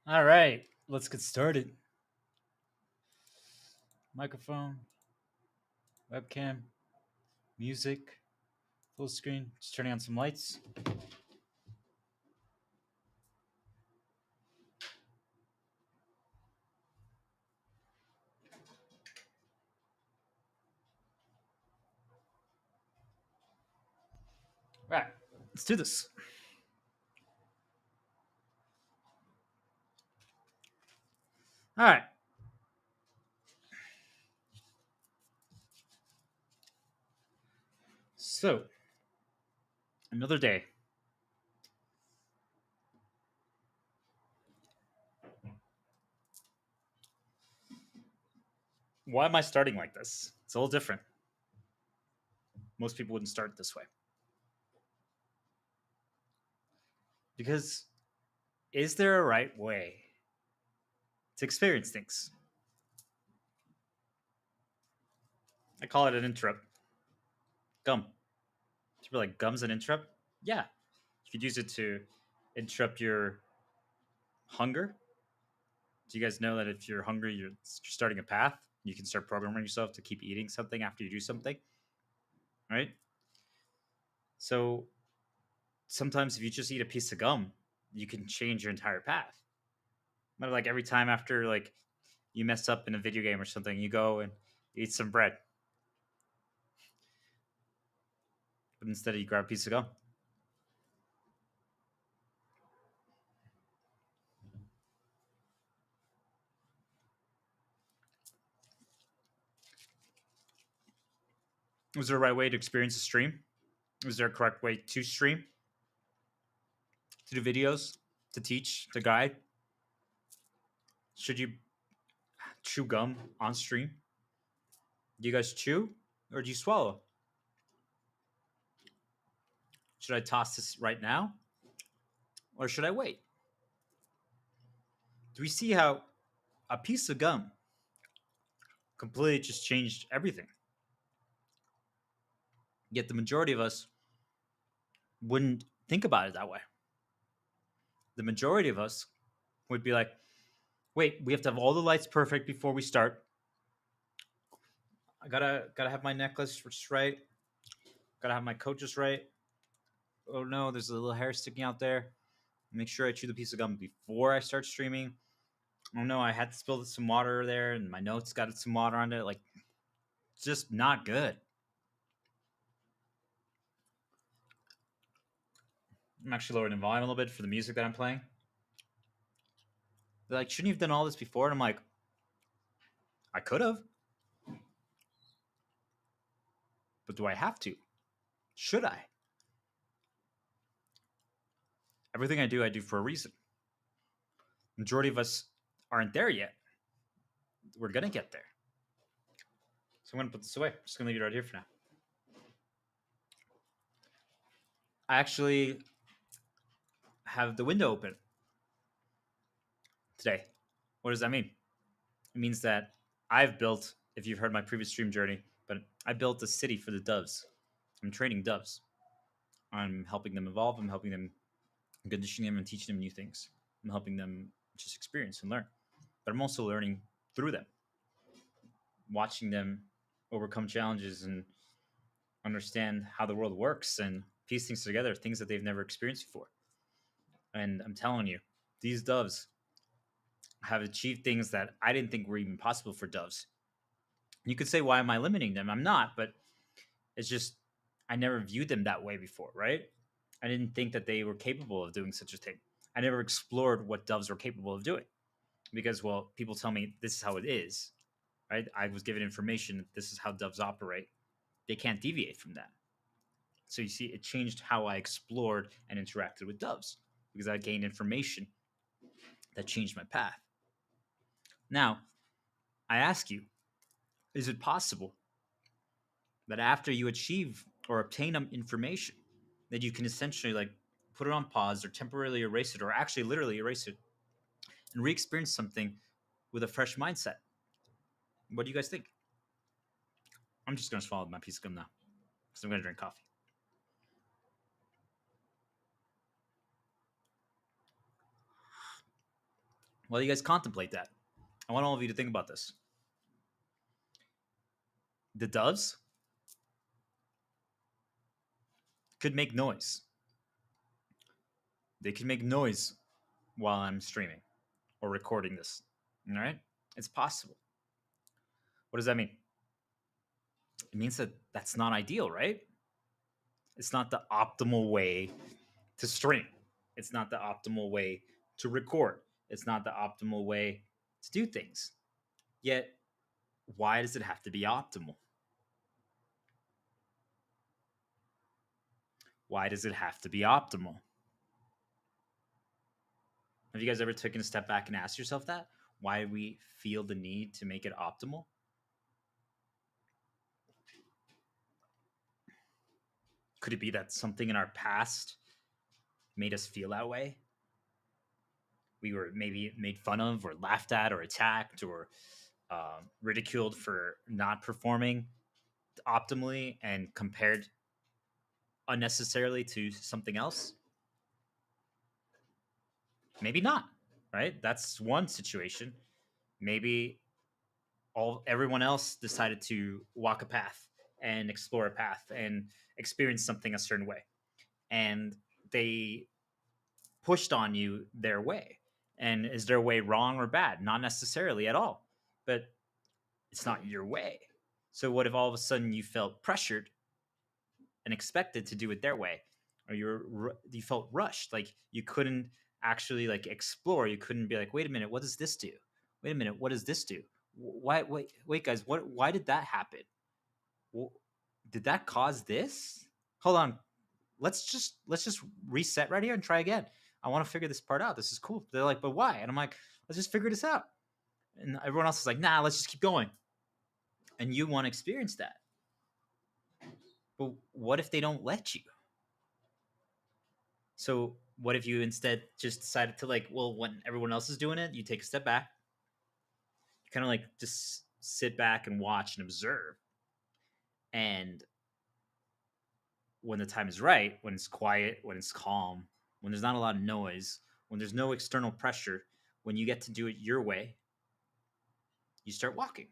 All right, let's get started. Microphone, webcam, music, full screen. Just turning on some lights. All right, let's do this. All right. So, another day. Why am I starting like this? It's a little different. Most people wouldn't start this way. Because is there a right way to experience things? I call it an interrupt. Gum. People are like, gum's an interrupt? Yeah. You could use it to interrupt your hunger. Do you guys know that if you're hungry, you're starting a path? You can start programming yourself to keep eating something after you do something, right? So sometimes if you just eat a piece of gum, you can change your entire path. But like every time after like you mess up in a video game or something, you go and eat some bread, but instead you grab a piece of gum. Was there a right way to experience a stream? Was there a correct way to stream, to do videos, to teach, to guide? Should you chew gum on stream? Do you guys chew or do you swallow? Should I toss this right now or should I wait? Do we see how a piece of gum completely just changed everything? Yet the majority of us wouldn't think about it that way. The majority of us would be like, wait, we have to have all the lights perfect before we start. I gotta have my necklace just right. Gotta have my coat just right. Oh no, there's a little hair sticking out there. Make sure I chew the piece of gum before I start streaming. Oh no, I had to spill some water there, and my notes got some water on it. Like, it's just not good. I'm actually lowering the volume a little bit for the music that I'm playing. They're like, shouldn't you have done all this before? And I'm like, I could have, but do I have to? Should I? Everything I do for a reason. Majority of us aren't there yet. We're gonna get there. So I'm gonna put this away. I'm just gonna leave it right here for now. I actually have the window open today. What does that mean? It means that I've built, if you've heard my previous stream journey, but I built a city for the doves. I'm training doves. I'm helping them evolve. I'm helping them, conditioning them and teaching them new things. I'm helping them just experience and learn. But I'm also learning through them, watching them overcome challenges and understand how the world works and piece things together, things that they've never experienced before. And I'm telling you, these doves have achieved things that I didn't think were even possible for doves. You could say, why am I limiting them? I'm not, but it's just I never viewed them that way before, right? I didn't think that they were capable of doing such a thing. I never explored what doves were capable of doing because, well, people tell me this is how it is, right? I was given information that this is how doves operate. They can't deviate from that. So you see, it changed how I explored and interacted with doves because I gained information that changed my path. Now, I ask you, is it possible that after you achieve or obtain information, that you can essentially like put it on pause or temporarily erase it or actually literally erase it and re-experience something with a fresh mindset? What do you guys think? I'm just going to swallow my piece of gum now because I'm going to drink coffee. While you guys contemplate that, I want all of you to think about this. The doves could make noise. They can make noise while I'm streaming or recording this. All right? It's possible. What does that mean? It means that that's not ideal, right? It's not the optimal way to stream. It's not the optimal way to record. It's not the optimal way to do things. Yet, why does it have to be optimal? Why does it have to be optimal? Have you guys ever taken a step back and asked yourself that? Why we feel the need to make it optimal? Could it be that something in our past made us feel that way? We were maybe made fun of, or laughed at, or attacked, or ridiculed for not performing optimally and compared unnecessarily to something else? Maybe not, right? That's one situation. Maybe everyone else decided to walk a path and explore a path and experience something a certain way, and they pushed on you their way. And is their way wrong or bad? Not necessarily at all, but it's not your way. So what if all of a sudden you felt pressured and expected to do it their way, or you felt rushed, like you couldn't actually like explore? You couldn't be like, wait a minute, what does this do? Wait a minute, what does this do? Why? Wait, guys, what? Why did that happen? Did that cause this? Hold on, let's just reset right here and try again. I want to figure this part out. This is cool. They're like, but why? And I'm like, let's just figure this out. And everyone else is like, nah, let's just keep going. And you want to experience that. But what if they don't let you? So what if you instead just decided to, like, well, when everyone else is doing it, you take a step back, you kind of like just sit back and watch and observe. And when the time is right, when it's quiet, when it's calm, when there's not a lot of noise, when there's no external pressure, when you get to do it your way, you start walking.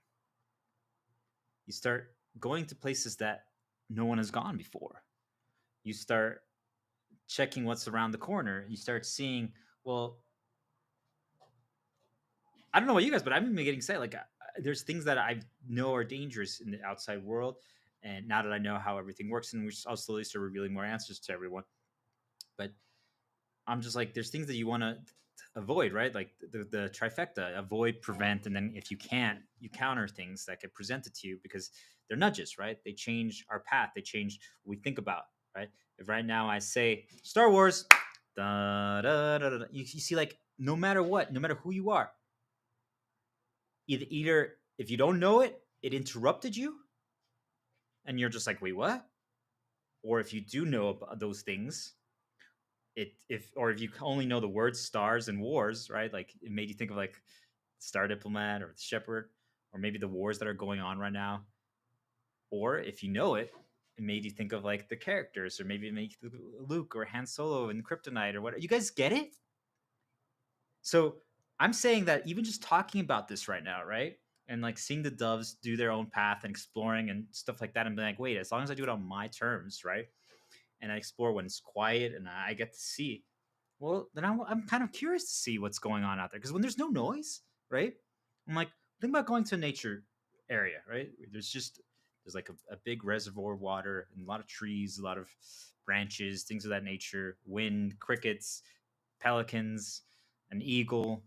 You start going to places that no one has gone before. You start checking what's around the corner. You start seeing, well, I don't know about you guys, but I'm even getting excited. Like, there's things that I know are dangerous in the outside world. And now that I know how everything works, and I'll slowly start revealing more answers to everyone. But I'm just like, there's things that you want to avoid, right? Like the trifecta: avoid, prevent, and then if you can't, you counter things that get presented to you, because they're nudges, right? They change our path. They change what we think about, right? If right now I say Star Wars, da, da, da, da, you see, like, no matter what, no matter who you are, either if you don't know it, it interrupted you, and you're just like, wait, what? Or if you do know about those things, if you only know the words stars and wars, right? Like, it made you think of like Star Diplomat or the Shepherd, or maybe the wars that are going on right now. Or if you know it, it made you think of like the characters, or maybe it made you think of Luke or Han Solo and Kryptonite or whatever. You guys get it? So I'm saying that even just talking about this right now, right? And like seeing the doves do their own path and exploring and stuff like that, and being like, wait, as long as I do it on my terms, right? And I explore when it's quiet and I get to see, well, then I'm kind of curious to see what's going on out there. Because when there's no noise, right? I'm like, think about going to a nature area, right? There's like a big reservoir of water and a lot of trees, a lot of branches, things of that nature, wind, crickets, pelicans, an eagle,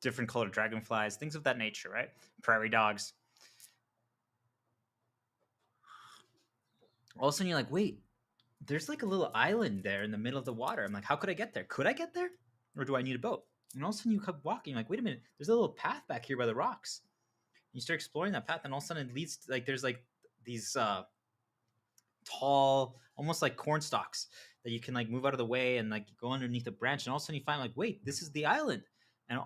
different colored dragonflies, things of that nature, right? Prairie dogs. All of a sudden, you're like, wait, there's like a little island there in the middle of the water. I'm like, how could I get there? Could I get there? Or do I need a boat? And all of a sudden, you keep walking. Like, wait a minute, there's a little path back here by the rocks. You start exploring that path, and all of a sudden, it leads to, like, there's like these tall, almost like corn stalks that you can like move out of the way and like go underneath a branch. And all of a sudden, you find like, wait, this is the island.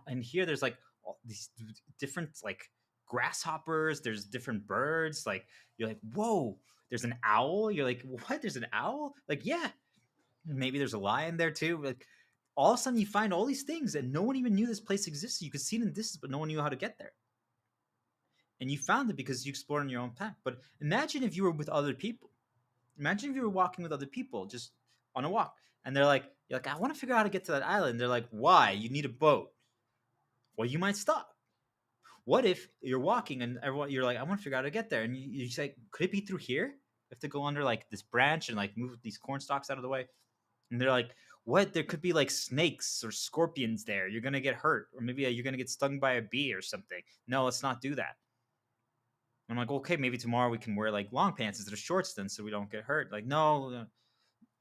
And here there's like all these different like grasshoppers. There's different birds. Like, you're like, whoa. There's an owl. You're like, what? There's an owl? Like, yeah. Maybe there's a lion there too. Like, all of a sudden you find all these things and no one even knew this place existed. You could see it in the distance, but no one knew how to get there. And you found it because you explored on your own path. But imagine if you were with other people. Imagine if you were walking with other people just on a walk, and you're like, I want to figure out how to get to that island. They're like, why? You need a boat. Well, you might stop. What if you're walking and everyone you're like, I want to figure out how to get there, and you say, could it be through here? You have to go under like this branch and like move these corn stalks out of the way. And they're like, what? There could be like snakes or scorpions there. You're gonna get hurt, or maybe you're gonna get stung by a bee or something. No, let's not do that. I'm like, okay, maybe tomorrow we can wear like long pants instead of shorts then, so we don't get hurt. Like, no.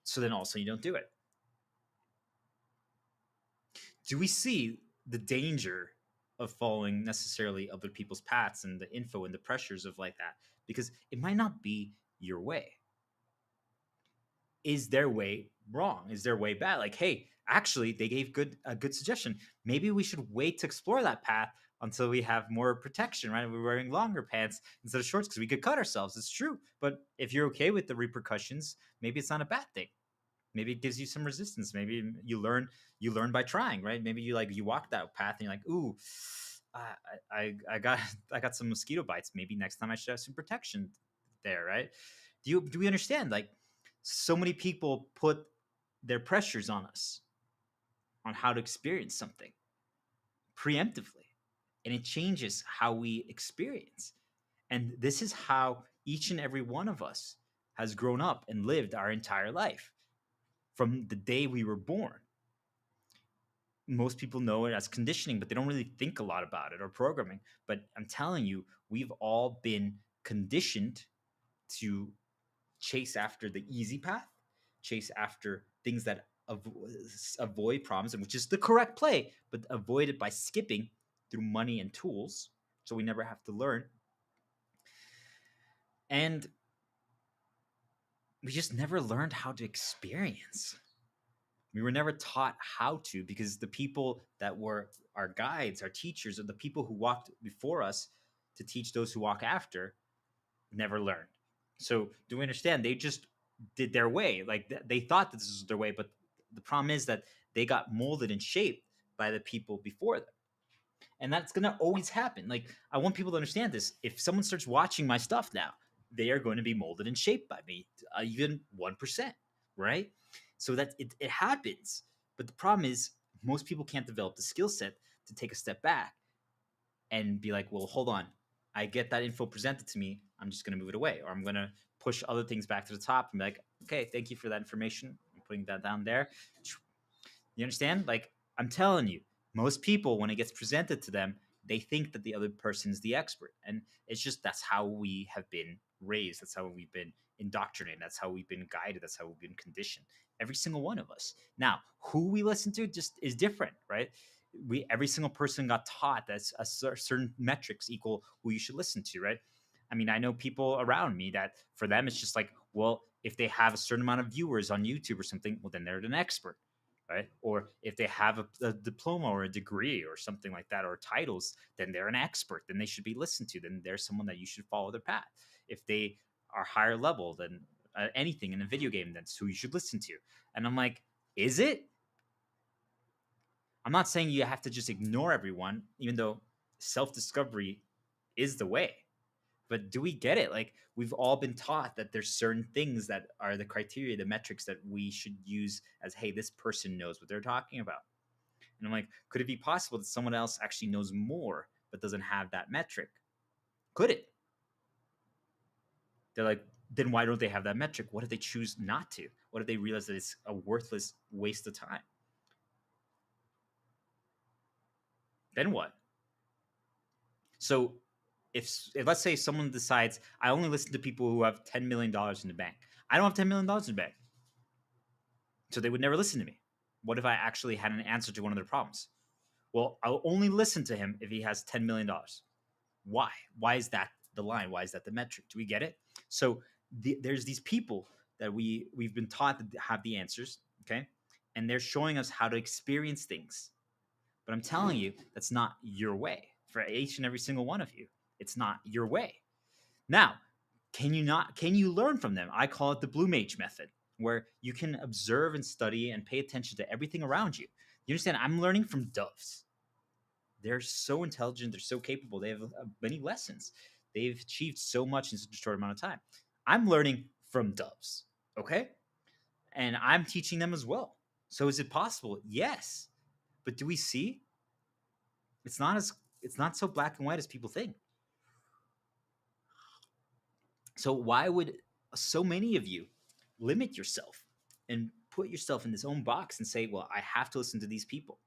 So then also you don't do it. Do we see the danger of following necessarily other people's paths and the info and the pressures of like that? Because it might not be your way. Is their way wrong? Is their way bad? Like, hey, actually, they gave a good suggestion. Maybe we should wait to explore that path until we have more protection, right? We're wearing longer pants instead of shorts because we could cut ourselves. It's true. But if you're okay with the repercussions, maybe it's not a bad thing. Maybe it gives you some resistance. Maybe you learn by trying, right? Maybe you walk that path and you're like, ooh, I got I got some mosquito bites. Maybe next time I should have some protection there, right? Do we understand? Like, so many people put their pressures on us on how to experience something preemptively, and it changes how we experience. And this is how each and every one of us has grown up and lived our entire life from the day we were born. Most people know it as conditioning, but they don't really think a lot about it or programming. But I'm telling you, we've all been conditioned to chase after the easy path, chase after things that avoid problems, and which is the correct play, but avoid it by skipping through money and tools. So we never have to learn. And we just never learned how to experience. We were never taught how to, because the people that were our guides, our teachers, or the people who walked before us to teach those who walk after never learned. So do we understand? They just did their way. Like they thought that this was their way, but the problem is that they got molded and shaped by the people before them. And that's gonna always happen. Like, I want people to understand this. If someone starts watching my stuff now, they are going to be molded and shaped by me, even 1%, right? So that it happens. But the problem is, most people can't develop the skill set to take a step back and be like, well, hold on. I get that info presented to me. I'm just going to move it away, or I'm going to push other things back to the top and be like, okay, thank you for that information. I'm putting that down there. You understand? Like, I'm telling you, most people, when it gets presented to them, they think that the other person is the expert. And it's just, that's how we have been raised. That's how we've been indoctrinated. That's how we've been guided. That's how we've been conditioned. Every single one of us. Now, who we listen to just is different, right? Every single person got taught that certain metrics equal who you should listen to, right? I mean, I know people around me that for them it's just like, well, if they have a certain amount of viewers on YouTube or something, well, then they're an expert, right? Or if they have a diploma or a degree or something like that, or titles, then they're an expert. Then they should be listened to. Then there's someone that you should follow their path. If they are higher level than anything in a video game, that's who you should listen to. And I'm like, is it? I'm not saying you have to just ignore everyone, even though self-discovery is the way. But do we get it? Like, we've all been taught that there's certain things that are the criteria, the metrics that we should use as, hey, this person knows what they're talking about. And I'm like, could it be possible that someone else actually knows more but doesn't have that metric? Could it? They're like, then why don't they have that metric? What if they choose not to? What if they realize that it's a worthless waste of time? Then what? So if let's say someone decides, I only listen to people who have $10 million in the bank. I don't have $10 million in the bank, so they would never listen to me. What if I actually had an answer to one of their problems? Well, I'll only listen to him if he has $10 million. Why? Why is that the line? Why is that the metric? Do we get it? So there's these people that we've been taught to have the answers, okay, and they're showing us how to experience things. But I'm telling you, that's not your way. For each and every single one of you, it's not your way. Now, can you learn from them? I call it the blue mage method. where you can observe and study and pay attention to everything around you. You understand? I'm learning from doves. They're so intelligent. They're so capable. They have many lessons. They've achieved so much in such a short amount of time. I'm learning from doves. Okay. And I'm teaching them as well. So is it possible? Yes. But do we see? It's not as it's not so black and white as people think. So why would so many of you limit yourself and put yourself in this own box and say, well, I have to listen to these people?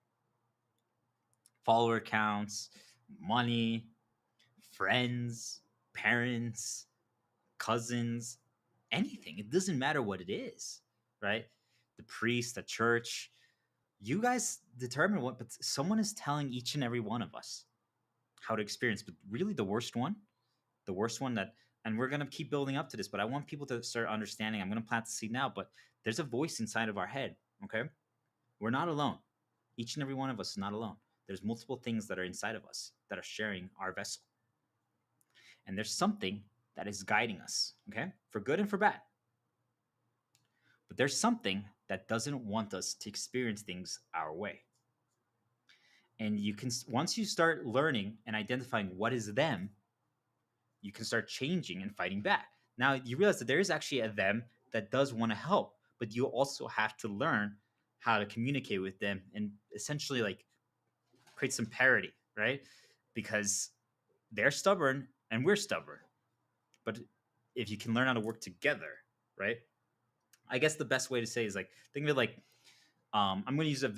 Follower counts, money, friends, parents, cousins, anything. It doesn't matter what it is, right? The priest, the church, you guys determine what, but someone is telling each and every one of us how to experience. But really, the worst one that, and we're going to keep building up to this, but I want people to start understanding. I'm going to plant the seed now, but there's a voice inside of our head, okay? We're not alone. Each and every one of us is not alone. There's multiple things that are inside of us that are sharing our vessel. And there's something that is guiding us, okay? For good and for bad. But there's something that doesn't want us to experience things our way. And you can, once you start learning and identifying what is them, you can start changing and fighting back. Now you realize that there is actually a them that does want to help, but you also have to learn how to communicate with them and essentially like create some parity, right? Because they're stubborn and we're stubborn. But if you can learn how to work together, right? I guess the best way to say is like think of it like I'm going to use a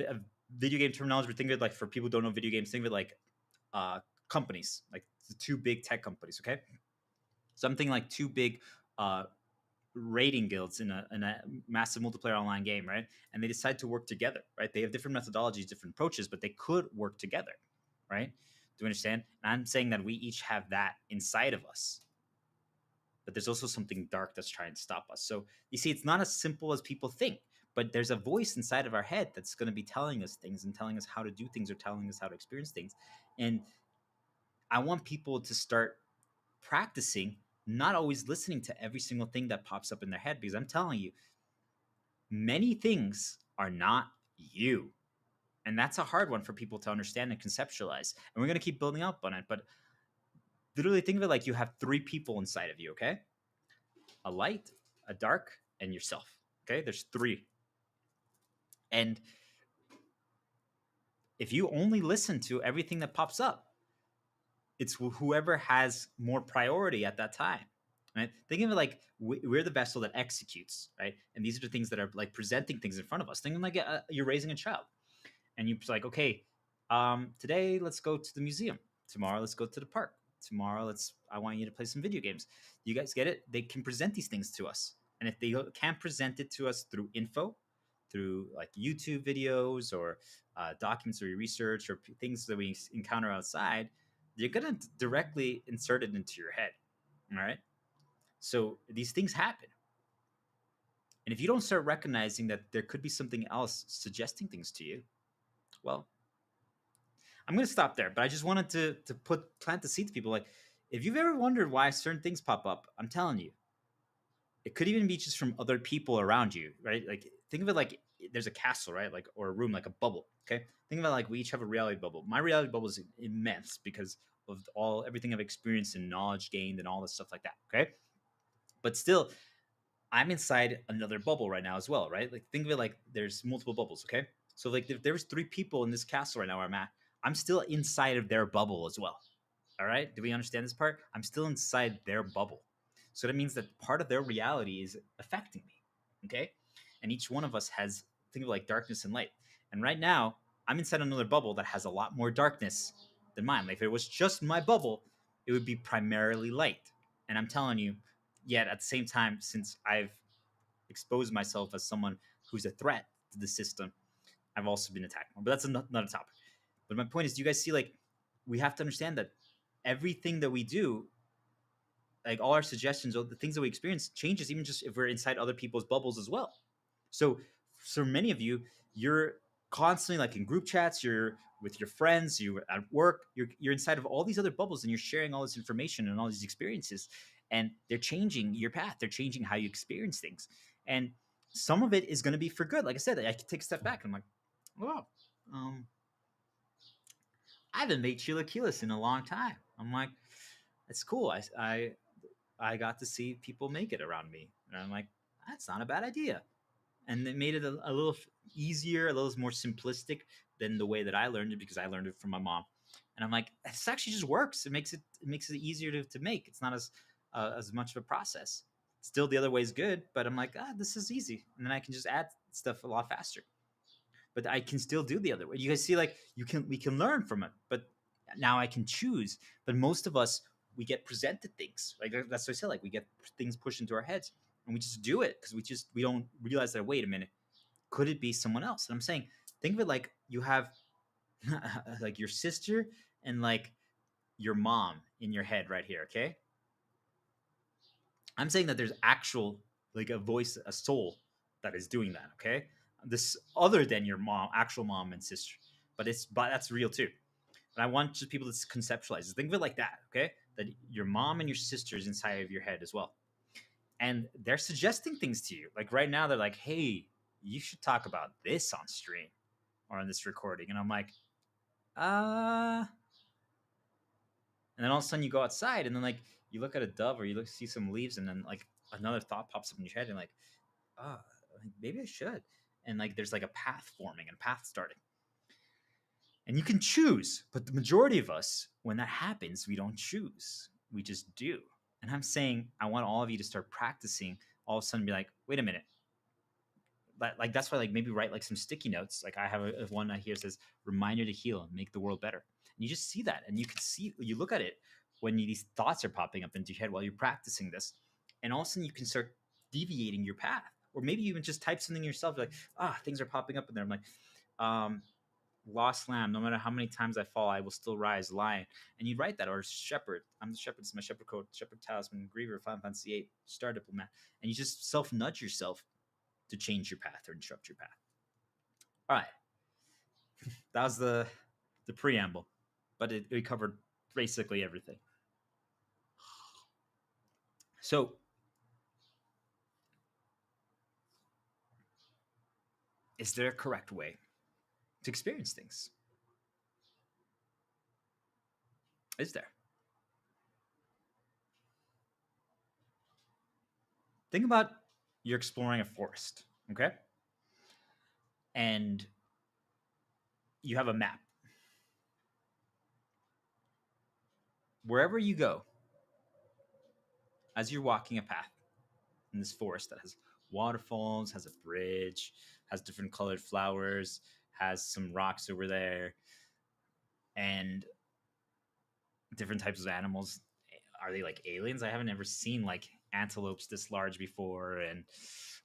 video game terminology, but think of it like for people who don't know video games, think of it like companies, like the two big tech companies. Okay, something like two big uh, rating guilds in a massive multiplayer online game, right? And they decide to work together, right? They have different methodologies, different approaches, but they could work together, right? Do you understand? And I'm saying that we each have that inside of us, but there's also something dark that's trying to stop us. So you see, it's not as simple as people think, but there's a voice inside of our head that's going to be telling us things and telling us how to do things or telling us how to experience things. And I want people to start practicing not always listening to every single thing that pops up in their head, because I'm telling you, many things are not you. And that's a hard one for people to understand and conceptualize. And we're going to keep building up on it. But literally think of it like you have three people inside of you, okay? A light, a dark, and yourself. Okay? There's three. And if you only listen to everything that pops up, it's whoever has more priority at that time. Right? Think of it like we're the vessel that executes, right? And these are the things that are like presenting things in front of us. Think of like you're raising a child, and you're like, okay, today let's go to the museum. Tomorrow let's go to the park. Tomorrow I want you to play some video games. You guys get it? They can present these things to us, and if they can't present it to us through info, through like YouTube videos or documents or research or things that we encounter outside, you're gonna directly insert it into your head. All right. So these things happen. And if you don't start recognizing that there could be something else suggesting things to you, well, I'm going to stop there. But I just wanted to plant the seed to people. Like, if you've ever wondered why certain things pop up, I'm telling you, it could even be just from other people around you, right? Like, think of it like there's a castle, right? Like, or a room, like a bubble. Okay. Think of it like we each have a reality bubble. My reality bubble is immense because of everything I've experienced and knowledge gained and all this stuff like that. Okay. But still, I'm inside another bubble right now as well, right? Like think of it like there's multiple bubbles, okay? So like if there's three people in this castle right now where I'm at, I'm still inside of their bubble as well. All right? Do we understand this part? I'm still inside their bubble. So that means that part of their reality is affecting me. Okay? And each one of us has think of like darkness and light. And right now, I'm inside another bubble that has a lot more darkness than mine. Like if it was just my bubble, it would be primarily light. And I'm telling you, yet at the same time, since I've exposed myself as someone who's a threat to the system, I've also been attacked. But that's another topic. But my point is, do you guys see like we have to understand that everything that we do, like all our suggestions, all the things that we experience, changes even just if we're inside other people's bubbles as well. So for many of you, you're constantly like in group chats, you're with your friends, you're at work, you're inside of all these other bubbles and you're sharing all this information and all these experiences, and they're changing your path. They're changing how you experience things. And some of it is going to be for good. Like I said, I can take a step back and I'm like, wow, um, I haven't made chilaquiles in a long time. I'm like, it's cool. I got to see people make it around me, and I'm like, that's not a bad idea. And it made it a little easier, a little more simplistic than the way that I learned it because I learned it from my mom. And I'm like, this actually just works. It makes it easier to make. It's not as much of a process. Still, the other way is good, but I'm like, this is easy, and then I can just add stuff a lot faster. But I can still do the other way. You guys see, like we can learn from it, but now I can choose. But most of us, we get presented things like that's what I said. Like we get things pushed into our heads, and we just do it because we don't realize that. Wait a minute, could it be someone else? And I'm saying, think of it like you have like your sister and like your mom in your head right here. Okay, I'm saying that there's actual like a voice, a soul that is doing that. Okay, this other than your mom, actual mom and sister, but that's real too. And I want just people to conceptualize it. Think of it like that. Okay, that your mom and your sister is inside of your head as well, and they're suggesting things to you. Like right now, they're like, "Hey, you should talk about this on stream or on this recording," and I'm like, uh. And then all of a sudden you go outside, and then like you look at a dove or you see some leaves, and then like another thought pops up in your head, and like, oh, maybe I should. And like there's like a path forming and path starting. And you can choose, but the majority of us, when that happens, we don't choose. We just do. And I'm saying I want all of you to start practicing. All of a sudden, be like, wait a minute. Like that's why like maybe write like some sticky notes. Like I have a one here that says reminder to heal and make the world better. And you just see that, and you can see you look at it when these thoughts are popping up into your head while you're practicing this, and all of a sudden you can start deviating your path, or maybe even just type something yourself like things are popping up in there. I'm like, um, lost lamb. No matter how many times I fall, I will still rise. Lion, and you write that, or shepherd. I'm the shepherd. It's my shepherd code. Shepherd talisman. Griever. Final Fantasy 8. Star diplomat. And you just self nudge yourself to change your path or disrupt your path. All right, that was the preamble, but it covered basically everything. So, is there a correct way to experience things? Is there? Think about you're exploring a forest, okay? And you have a map. Wherever you go, as you're walking a path in this forest that has waterfalls, has a bridge, has different colored flowers, has some rocks over there, and different types of animals. Are they like aliens? I haven't ever seen like antelopes this large before, and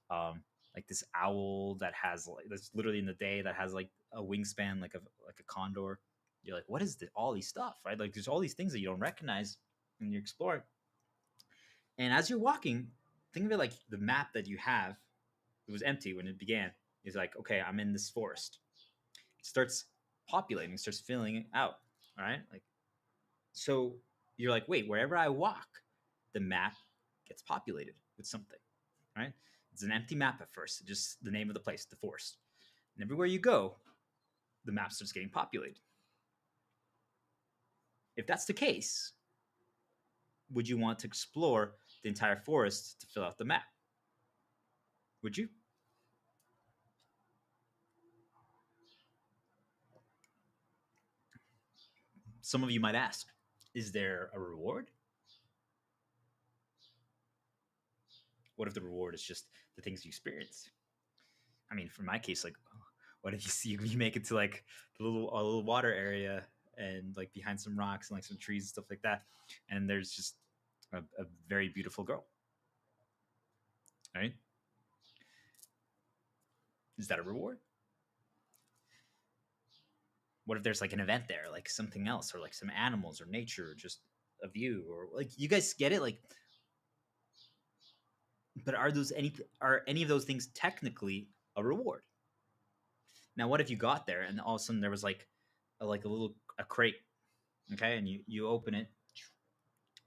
um, like this owl that has like that's literally in the day that has like a wingspan like a condor. You're like, what is all these stuff, right? Like, there's all these things that you don't recognize when you explore. And as you're walking, think of it like the map that you have. It was empty when it began. It's like, okay, I'm in this forest. It starts populating, starts filling it out. All right, like so you're like, wait, wherever I walk, the map gets populated with something, right? It's an empty map at first, just the name of the place, the forest. And everywhere you go, the map starts getting populated. If that's the case, would you want to explore the entire forest to fill out the map? Would you? Some of you might ask, is there a reward? What if the reward is just the things you experience? I mean, for my case, like, what if you see you make it to like a little water area and like behind some rocks and like some trees and stuff like that, and there's just a very beautiful girl, right? Is that a reward? What if there's like an event there, like something else, or like some animals or nature, or just a view, or like you guys get it, like. But are any of those things technically a reward? Now, what if you got there and all of a sudden there was like a little a crate, okay, and you open it,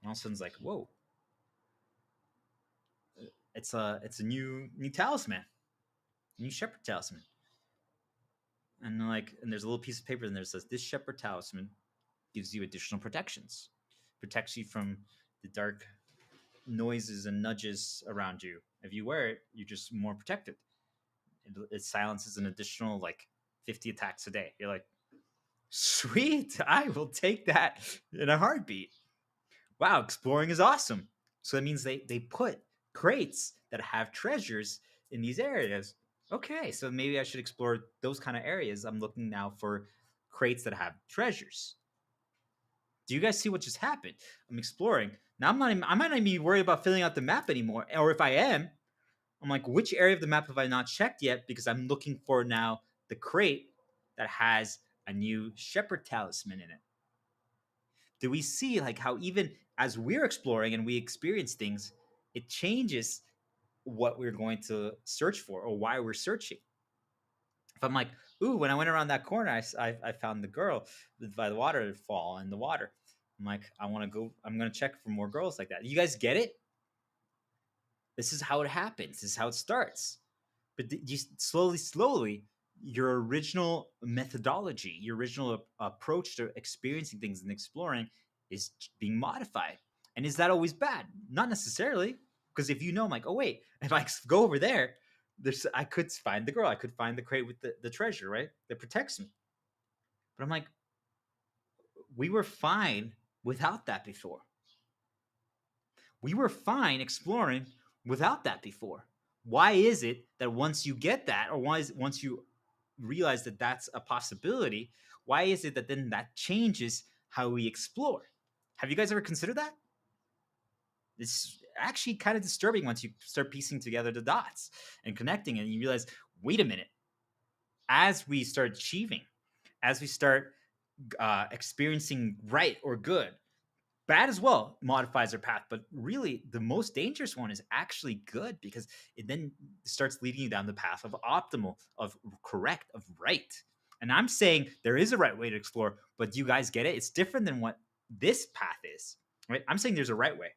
and all of a sudden it's like, whoa, it's a new talisman. a new shepherd talisman. And like, and there's a little piece of paper in there that says this shepherd talisman gives you additional protections, protects you from the dark noises and nudges around you. If you wear it, you're just more protected. It silences an additional like 50 attacks a day. You're like, sweet, I will take that in a heartbeat. Wow, exploring is awesome. So that means they put crates that have treasures in these areas. Okay, so maybe I should explore those kind of areas. I'm looking now for crates that have treasures. Do you guys see what just happened? I'm exploring. Now I might not even be worried about filling out the map anymore. Or if I am, I'm like, which area of the map have I not checked yet? Because I'm looking for now the crate that has a new shepherd talisman in it. Do we see like how even as we're exploring and we experience things, it changes what we're going to search for or why we're searching? If I'm like, ooh, when I went around that corner, I found the girl by the waterfall in the water. I'm like, I want to go. I'm going to check for more girls like that. You guys get it? This is how it happens. This is how it starts. But you slowly, your original methodology, your original approach to experiencing things and exploring is being modified. And is that always bad? Not necessarily, because if you know, I'm like, oh wait, if I go over there, I could find the girl, I could find the crate with the treasure, right? That protects me. But I'm like, we were fine without that before. We were fine exploring without that before. Why is it that once you get that, or once you realize that that's a possibility, why is it that then that changes how we explore? Have you guys ever considered that? It's actually kind of disturbing once you start piecing together the dots and connecting, and you realize, wait a minute. As we start achieving, as we start experiencing right or good, bad as well modifies our path, but really the most dangerous one is actually good, because it then starts leading you down the path of optimal, of correct, of right. And I'm saying there is a right way to explore, but do you guys get it? It's different than what this path is, right? I'm saying there's a right way,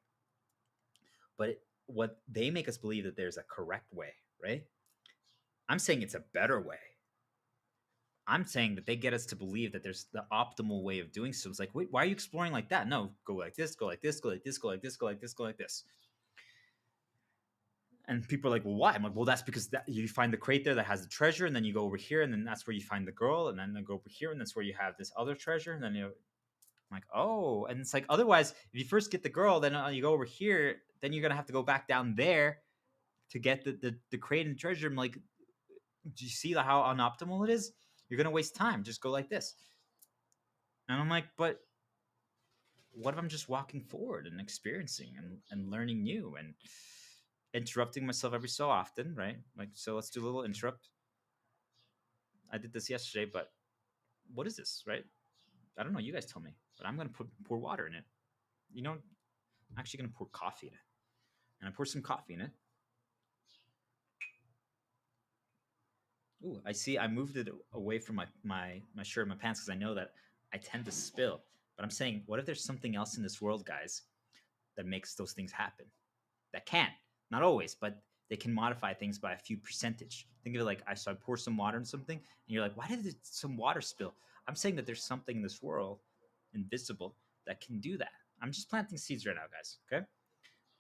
but what they make us believe that there's a correct way, right? I'm saying it's a better way. I'm saying that they get us to believe that there's the optimal way of doing so. It's like, wait, why are you exploring like that? No, go like this, go like this, go like this, go like this, go like this, go like this. And people are like, well, why? I'm like, well, that's because you find the crate there that has the treasure, and then you go over here, and then that's where you find the girl, and then go over here, and that's where you have this other treasure. And then I'm like, oh, and it's like, otherwise, if you first get the girl, then you go over here, then you're gonna have to go back down there to get the crate and treasure. I'm like, do you see how unoptimal it is? You're gonna waste time. Just go like this. And I'm like, but what if I'm just walking forward and experiencing and learning new and interrupting myself every so often, right? Like, so let's do a little interrupt. I did this yesterday, but what is this, right? I don't know. You guys tell me. But I'm gonna pour water in it. You know, I'm actually gonna pour coffee in it, and I pour some coffee in it. Ooh, I see. I moved it away from my shirt, and my pants, because I know that I tend to spill. But I'm saying, what if there's something else in this world, guys, that makes those things happen? That can, not always, but they can modify things by a few percentage. Think of it like, I pour some water in something, and you're like, why did some water spill? I'm saying that there's something in this world, invisible, that can do that. I'm just planting seeds right now, guys. Okay,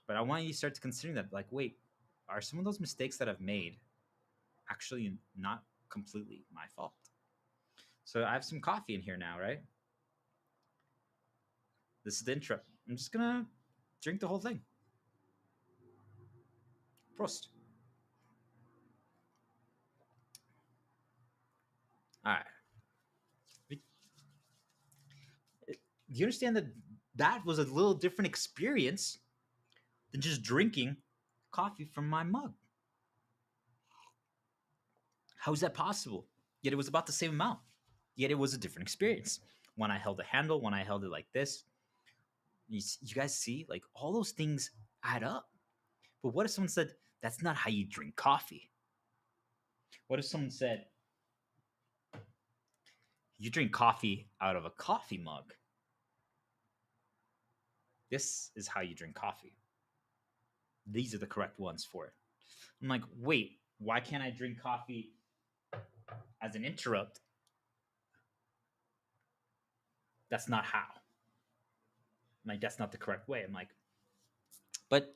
but I want you to start to considering that. Like, wait, are some of those mistakes that I've made actually not completely my fault? So I have some coffee in here now, right? This is the intro. I'm just gonna drink the whole thing. Prost. All right. Do you understand that that was a little different experience than just drinking coffee from my mug? How is that possible? Yet it was about the same amount. Yet it was a different experience. When I held the handle, when I held it like this, you guys see, like, all those things add up. But what if someone said, that's not how you drink coffee? What if someone said, you drink coffee out of a coffee mug? This is how you drink coffee. These are the correct ones for it. I'm like, wait, why can't I drink coffee as an interrupt? That's not how. I'm like, that's not the correct way. I'm like, but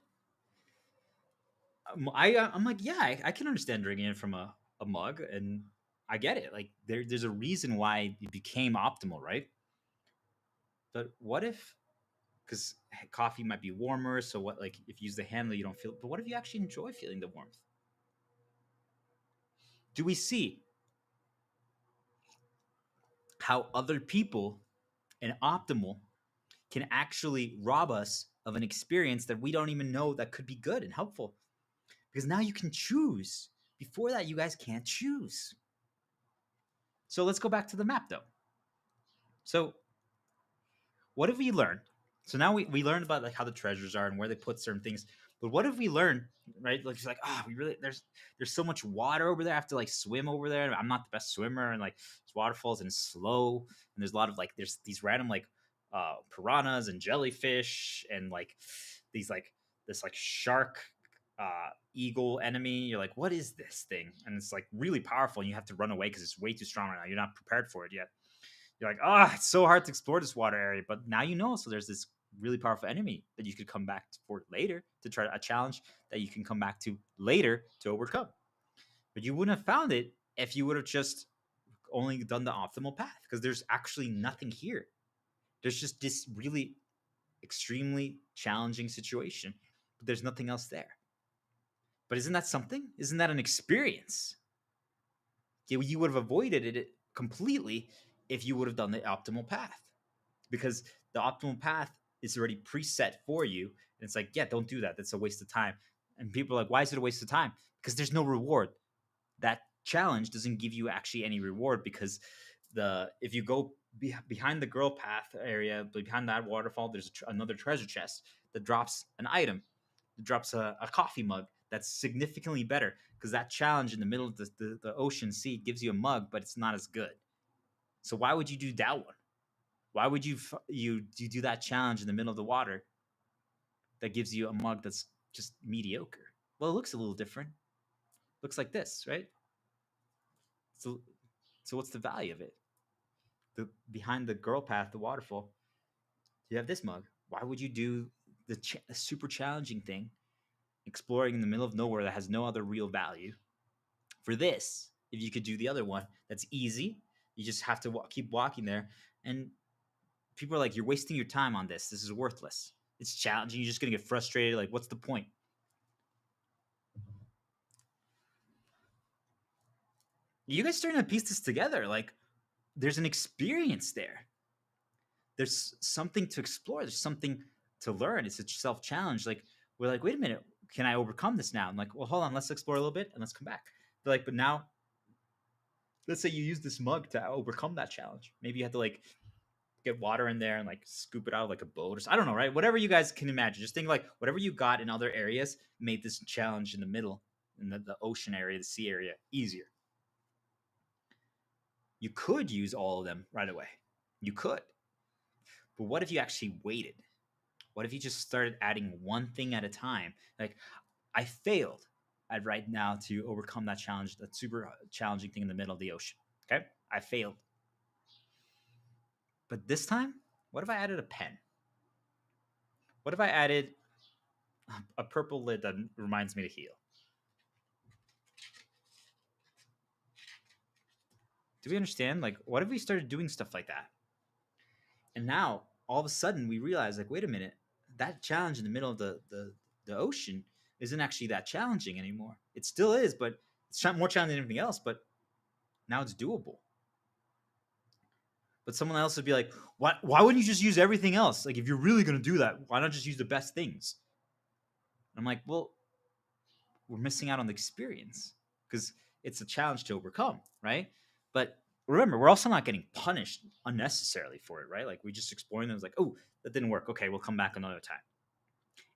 I'm like, yeah, I can understand drinking it from a mug, and I get it. Like there's a reason why it became optimal, right? But what if, because coffee might be warmer, so what? Like if you use the handle, you don't feel. But what if you actually enjoy feeling the warmth? Do we see how other people and optimal can actually rob us of an experience that we don't even know that could be good and helpful? Because now you can choose. Before that, you guys can't choose. So let's go back to the map though. So what have we learned? So now we learned about like how the treasures are and where they put certain things. But what have we learned, right? Like it's like, oh, we really there's so much water over there. I have to like swim over there. I'm not the best swimmer, and like there's waterfalls and it's slow, and there's a lot of like there's these random like piranhas and jellyfish and like these like this like shark eagle enemy. You're like, what is this thing? And it's like really powerful, and you have to run away because it's way too strong right now. You're not prepared for it yet. You're like, oh, it's so hard to explore this water area. But now you know, so there's this really powerful enemy that you could come back for later to try a challenge that you can come back to later to overcome. But you wouldn't have found it if you would have just only done the optimal path because there's actually nothing here. There's just this really extremely challenging situation, but there's nothing else there. But isn't that something? Isn't that an experience? You would have avoided it completely if you would have done the optimal path, because the optimal path is already preset for you. And it's like, yeah, don't do that. That's a waste of time. And people are like, why is it a waste of time? Because there's no reward. That challenge doesn't give you actually any reward, because if you go behind the girl path area, behind that waterfall, there's another treasure chest that drops an item. It drops a coffee mug that's significantly better, because that challenge in the middle of the ocean sea gives you a mug, but it's not as good. So why would you do that one? Why would you do that challenge in the middle of the water that gives you a mug that's just mediocre? Well, it looks a little different. Looks like this, right? So what's the value of it? The behind the girl path, the waterfall, you have this mug. Why would you do the super challenging thing, exploring in the middle of nowhere that has no other real value? For this, if you could do the other one, that's easy. You just have to keep walking there, and people are like, "You're wasting your time on this. This is worthless. It's challenging. You're just gonna get frustrated. Like, what's the point?" You guys starting to piece this together. Like, there's an experience there. There's something to explore. There's something to learn. It's a self challenge. Like, we're like, wait a minute, can I overcome this now? I'm like, well, hold on, let's explore a little bit and let's come back. They're like, but now, let's say you use this mug to overcome that challenge. Maybe you have to like get water in there and like scoop it out of like a boat or so. I don't know, right? Whatever you guys can imagine. Just think like whatever you got in other areas made this challenge in the middle, in the ocean area, the sea area, easier. You could use all of them right away. You could. But what if you actually waited? What if you just started adding one thing at a time? Like, I failed at right now to overcome that challenge, that super challenging thing in the middle of the ocean. Okay. I failed. But this time, what if I added a pen? What if I added a purple lid that reminds me to heal? Do we understand? Like, what if we started doing stuff like that? And now, all of a sudden, we realize, like, wait a minute, that challenge in the middle of the ocean isn't actually that challenging anymore. It still is, but it's more challenging than anything else. But now it's doable. But someone else would be like, why wouldn't you just use everything else? Like, if you're really going to do that, why not just use the best things? And I'm like, well, we're missing out on the experience because it's a challenge to overcome, right? But remember, we're also not getting punished unnecessarily for it, right? Like, we just exploring them. It's like, oh, that didn't work. Okay, we'll come back another time.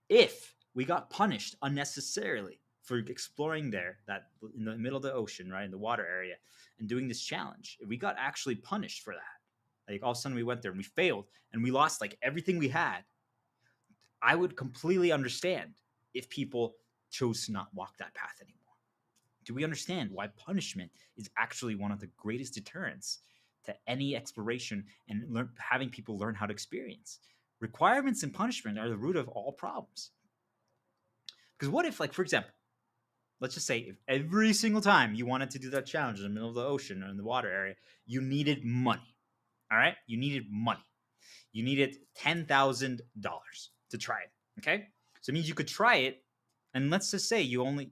If we got punished unnecessarily for exploring there, that in the middle of the ocean, right, in the water area, and doing this challenge, if we got actually punished for that, like all of a sudden we went there and we failed and we lost like everything we had, I would completely understand if people chose to not walk that path anymore. Do we understand why punishment is actually one of the greatest deterrents to any exploration and having people learn how to experience? Requirements and punishment are the root of all problems. Because what if, like, for example, let's just say if every single time you wanted to do that challenge in the middle of the ocean or in the water area, you needed money. All right? You needed money. You needed $10,000 to try it. Okay? So it means you could try it, and let's just say you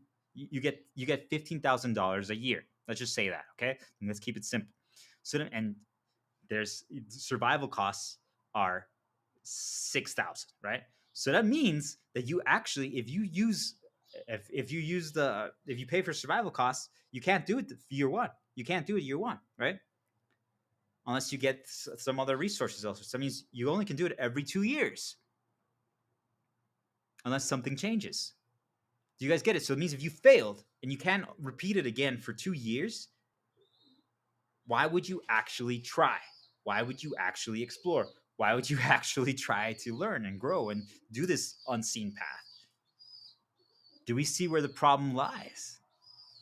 get $15,000 a year. Let's just say that, okay? And let's keep it simple. So and there's survival costs are 6,000, right? So that means that you actually, if you pay for survival costs, you can't do it year one. You can't do it year one, right? Unless you get some other resources elsewhere. So that means you only can do it every 2 years, unless something changes. Do you guys get it? So it means if you failed and you can't repeat it again for 2 years, why would you actually try? Why would you actually explore? Why would you actually try to learn and grow and do this unseen path? Do we see where the problem lies?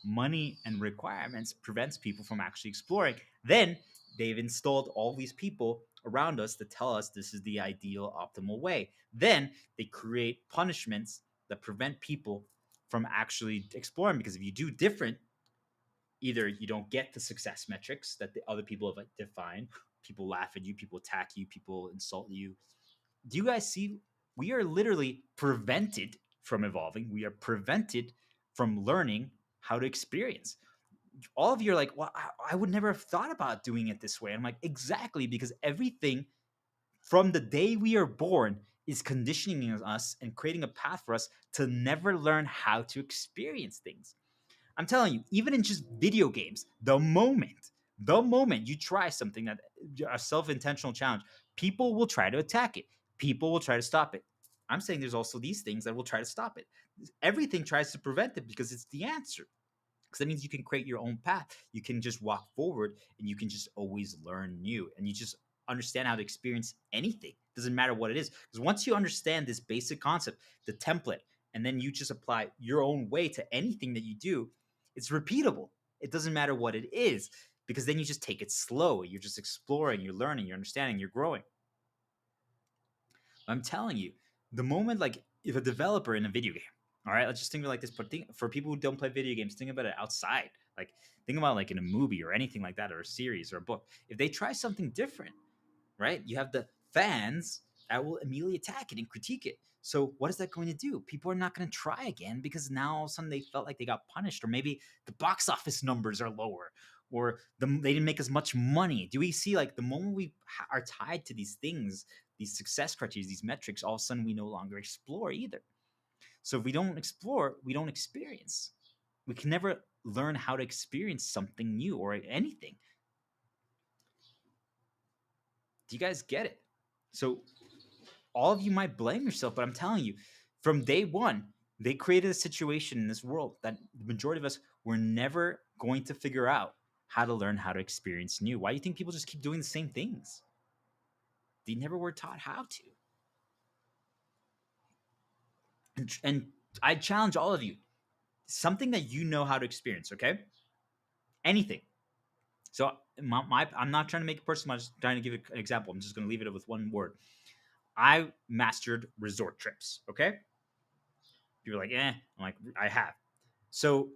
Money and requirements prevents people from actually exploring. Then they've installed all these people around us to tell us this is the ideal optimal way. Then they create punishments that prevent people from actually exploring, because if you do different, either you don't get the success metrics that the other people have defined, people laugh at you, people attack you, people insult you. Do you guys see? We are literally prevented from evolving. We are prevented from learning how to experience. All of you are like, well, I would never have thought about doing it this way. I'm like, exactly, because everything from the day we are born is conditioning us and creating a path for us to never learn how to experience things. I'm telling you, even in just video games, the moment you try something that a self-intentional challenge, people will try to attack it. People will try to stop it. I'm saying there's also these things that will try to stop it. Everything tries to prevent it because it's the answer. Because that means you can create your own path. You can just walk forward and you can just always learn new. And you just understand how to experience anything. Doesn't matter what it is. Because once you understand this basic concept, the template, and then you just apply your own way to anything that you do, it's repeatable. It doesn't matter what it is, because then you just take it slow. You're just exploring, you're learning, you're understanding, you're growing. I'm telling you, the moment, like, if a developer in a video game, all right, let's just think of it like this. But for people who don't play video games, think about it outside. Like, think about like in a movie or anything like that, or a series or a book. If they try something different, right? You have the fans that will immediately attack it and critique it. So what is that going to do? People are not going to try again because now all of a sudden they felt like they got punished, or maybe the box office numbers are lower, or they didn't make as much money. Do we see, like, the moment we are tied to these things, these success criteria, these metrics, all of a sudden we no longer explore either. So if we don't explore, we don't experience. We can never learn how to experience something new or anything. Do you guys get it? So all of you might blame yourself, but I'm telling you, from day one, they created a situation in this world that the majority of us were never going to figure out how to learn how to experience new. Why do you think people just keep doing the same things? They never were taught how to. And I challenge all of you, something that you know how to experience, okay? Anything. So I'm not trying to make it personal. I'm just trying to give an example. I'm just going to leave it with one word. I mastered resort trips, okay? People are like, I'm like, I have. So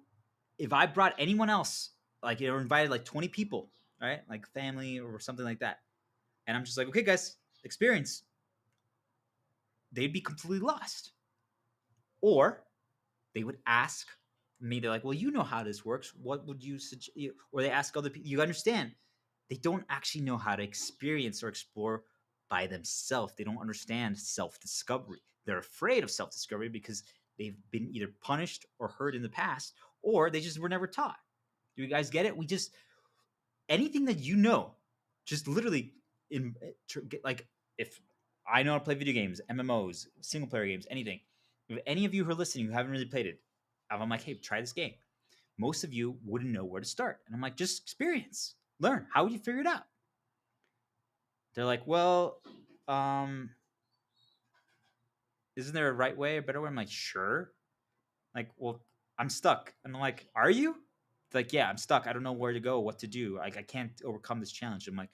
if I brought anyone else, like, or invited like 20 people, right? Like family or something like that, and I'm just like, okay, guys, experience, they'd be completely lost. Or they would ask me, they're like, well, you know how this works. What would you suggest? Or they ask other people, you understand? They don't actually know how to experience or explore by themselves. They don't understand self-discovery. They're afraid of self-discovery because they've been either punished or hurt in the past, or they just were never taught. Do you guys get it? We just, anything that you know, just literally like, if I know how to play video games, MMOs, single player games, anything. If any of you who are listening who haven't really played it, I'm like, hey, try this game. Most of you wouldn't know where to start, and I'm like, just experience, learn. How would you figure it out? They're like, well, um, isn't there a right way, a better way? I'm like, sure. Like, well, I'm stuck, and I'm like, are you? Like, yeah, I'm stuck. I don't know where to go, what to do. Like, I can't overcome this challenge. I'm like,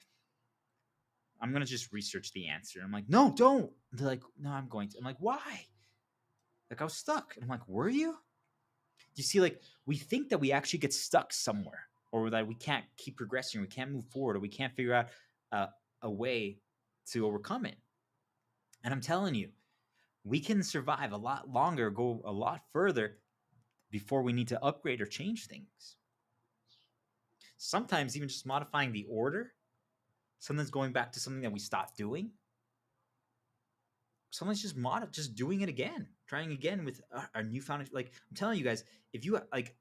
I'm gonna just research the answer. I'm like, no, don't. They're like, no, I'm going to. I'm like, why? Like, I was stuck. And I'm like, were you? You see, like, we think that we actually get stuck somewhere, or that we can't keep progressing, or we can't move forward, or we can't figure out a way to overcome it. And I'm telling you, we can survive a lot longer, go a lot further before we need to upgrade or change things. Sometimes even just modifying the order, sometimes going back to something that we stopped doing, sometimes just doing it again, trying again with our newfound. Like, I'm telling you guys, if you like,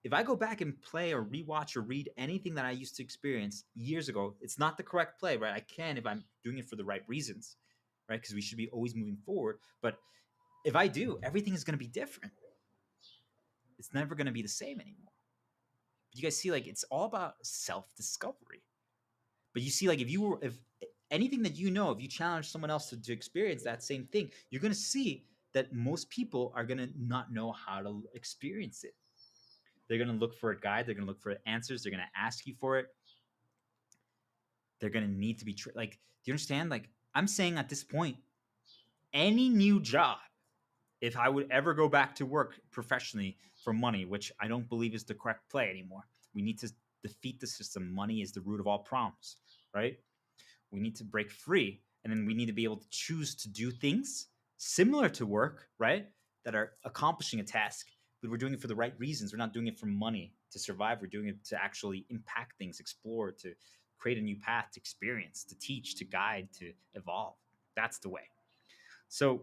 if I go back and play or rewatch or read anything that I used to experience years ago, it's not the correct play, right? I can if I'm doing it for the right reasons, right? Because we should be always moving forward. But if I do, everything is going to be different. It's never going to be the same anymore. But you guys see, like, it's all about self-discovery. But you see, like, if anything that you know, if you challenge someone else to experience that same thing, you're going to see that most people are going to not know how to experience it. They're going to look for a guide. They're going to look for answers. They're going to ask you for it. They're going to need to be like, do you understand? Like, I'm saying at this point, any new job, if I would ever go back to work professionally for money, which I don't believe is the correct play anymore, we need to defeat the system. Money is the root of all problems, right? We need to break free, and then we need to be able to choose to do things similar to work, right? That are accomplishing a task, but we're doing it for the right reasons. We're not doing it for money to survive. We're doing it to actually impact things, explore, to create a new path, to experience, to teach, to guide, to evolve. That's the way. So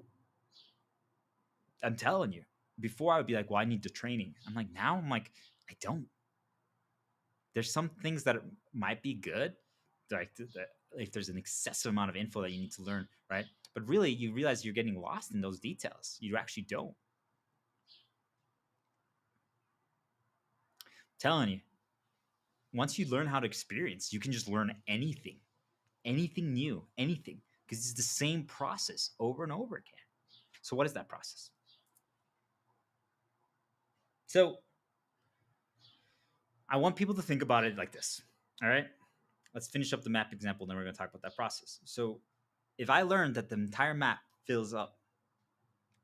I'm telling you, before I would be like, well, I need the training. I'm like, now I'm like, I don't. There's some things that might be good, like if there's an excessive amount of info that you need to learn, right? But really, you realize you're getting lost in those details. You actually don't. I'm telling you, once you learn how to experience, you can just learn anything new, anything, because it's the same process over and over again. So, what is that process? So, I want people to think about it like this. All right, let's finish up the map example, then we're going to talk about that process. So, if I learned that the entire map fills up,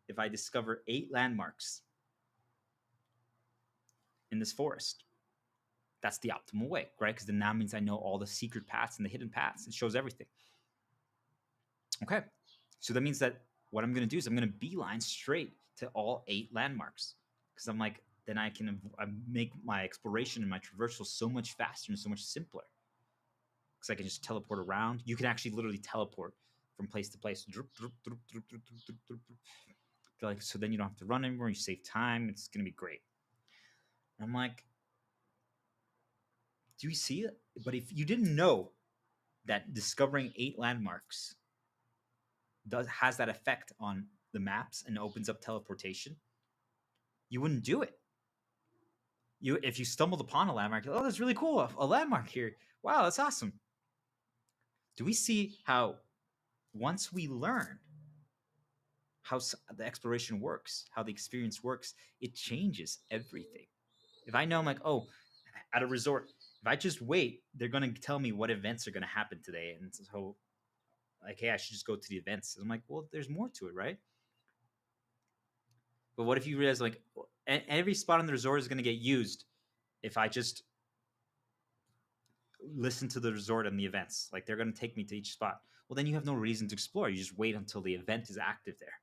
if I discover 8 landmarks in this forest, that's the optimal way, right? Because then that means I know all the secret paths and the hidden paths. It shows everything. Okay. So that means that what I'm going to do is I'm going to beeline straight to all 8 landmarks. Because I'm like, then I can make my exploration and my traversal so much faster and so much simpler. Because I can just teleport around. You can actually literally teleport from place to place. Like, so then you don't have to run anymore. You save time. It's going to be great. I'm like, do you see it? But if you didn't know that discovering 8 landmarks has that effect on the maps and opens up teleportation, you wouldn't do it. If you stumbled upon a landmark, oh, that's really cool, a landmark here. Wow, that's awesome. Do we see how once we learn how the exploration works, how the experience works, it changes everything. If I know, I'm like, oh, at a resort, if I just wait, they're going to tell me what events are going to happen today. And so, like, hey, I should just go to the events. And I'm like, well, there's more to it, right? But what if you realize, like, every spot on the resort is going to get used if I just listen to the resort and the events? Like, they're going to take me to each spot. Well, then you have no reason to explore. You just wait until the event is active there.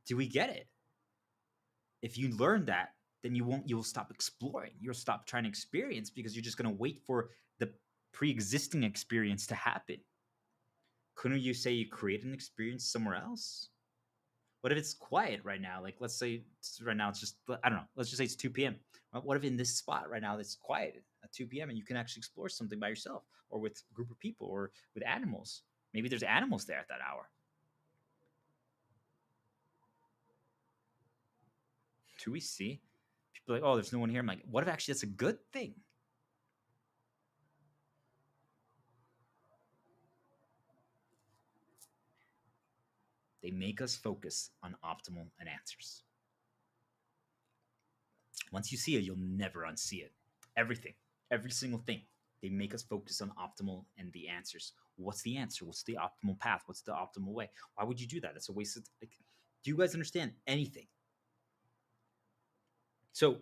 Do we get it? If you learn that, then you'll stop exploring. You'll stop trying to experience because you're just going to wait for the pre-existing experience to happen. Couldn't you say you create an experience somewhere else? What if it's quiet right now? Like, let's say right now it's just, I don't know, let's just say it's 2 p.m. What if in this spot right now it's quiet at 2 p.m. and you can actually explore something by yourself or with a group of people or with animals? Maybe there's animals there at that hour. Do we see? People are like, oh, there's no one here. I'm like, what if actually that's a good thing? They make us focus on optimal and answers. Once you see it, you'll never unsee it. Everything, every single thing, they make us focus on optimal and the answers. What's the answer? What's the optimal path? What's the optimal way? Why would you do that? That's a waste of like. Do you guys understand anything? So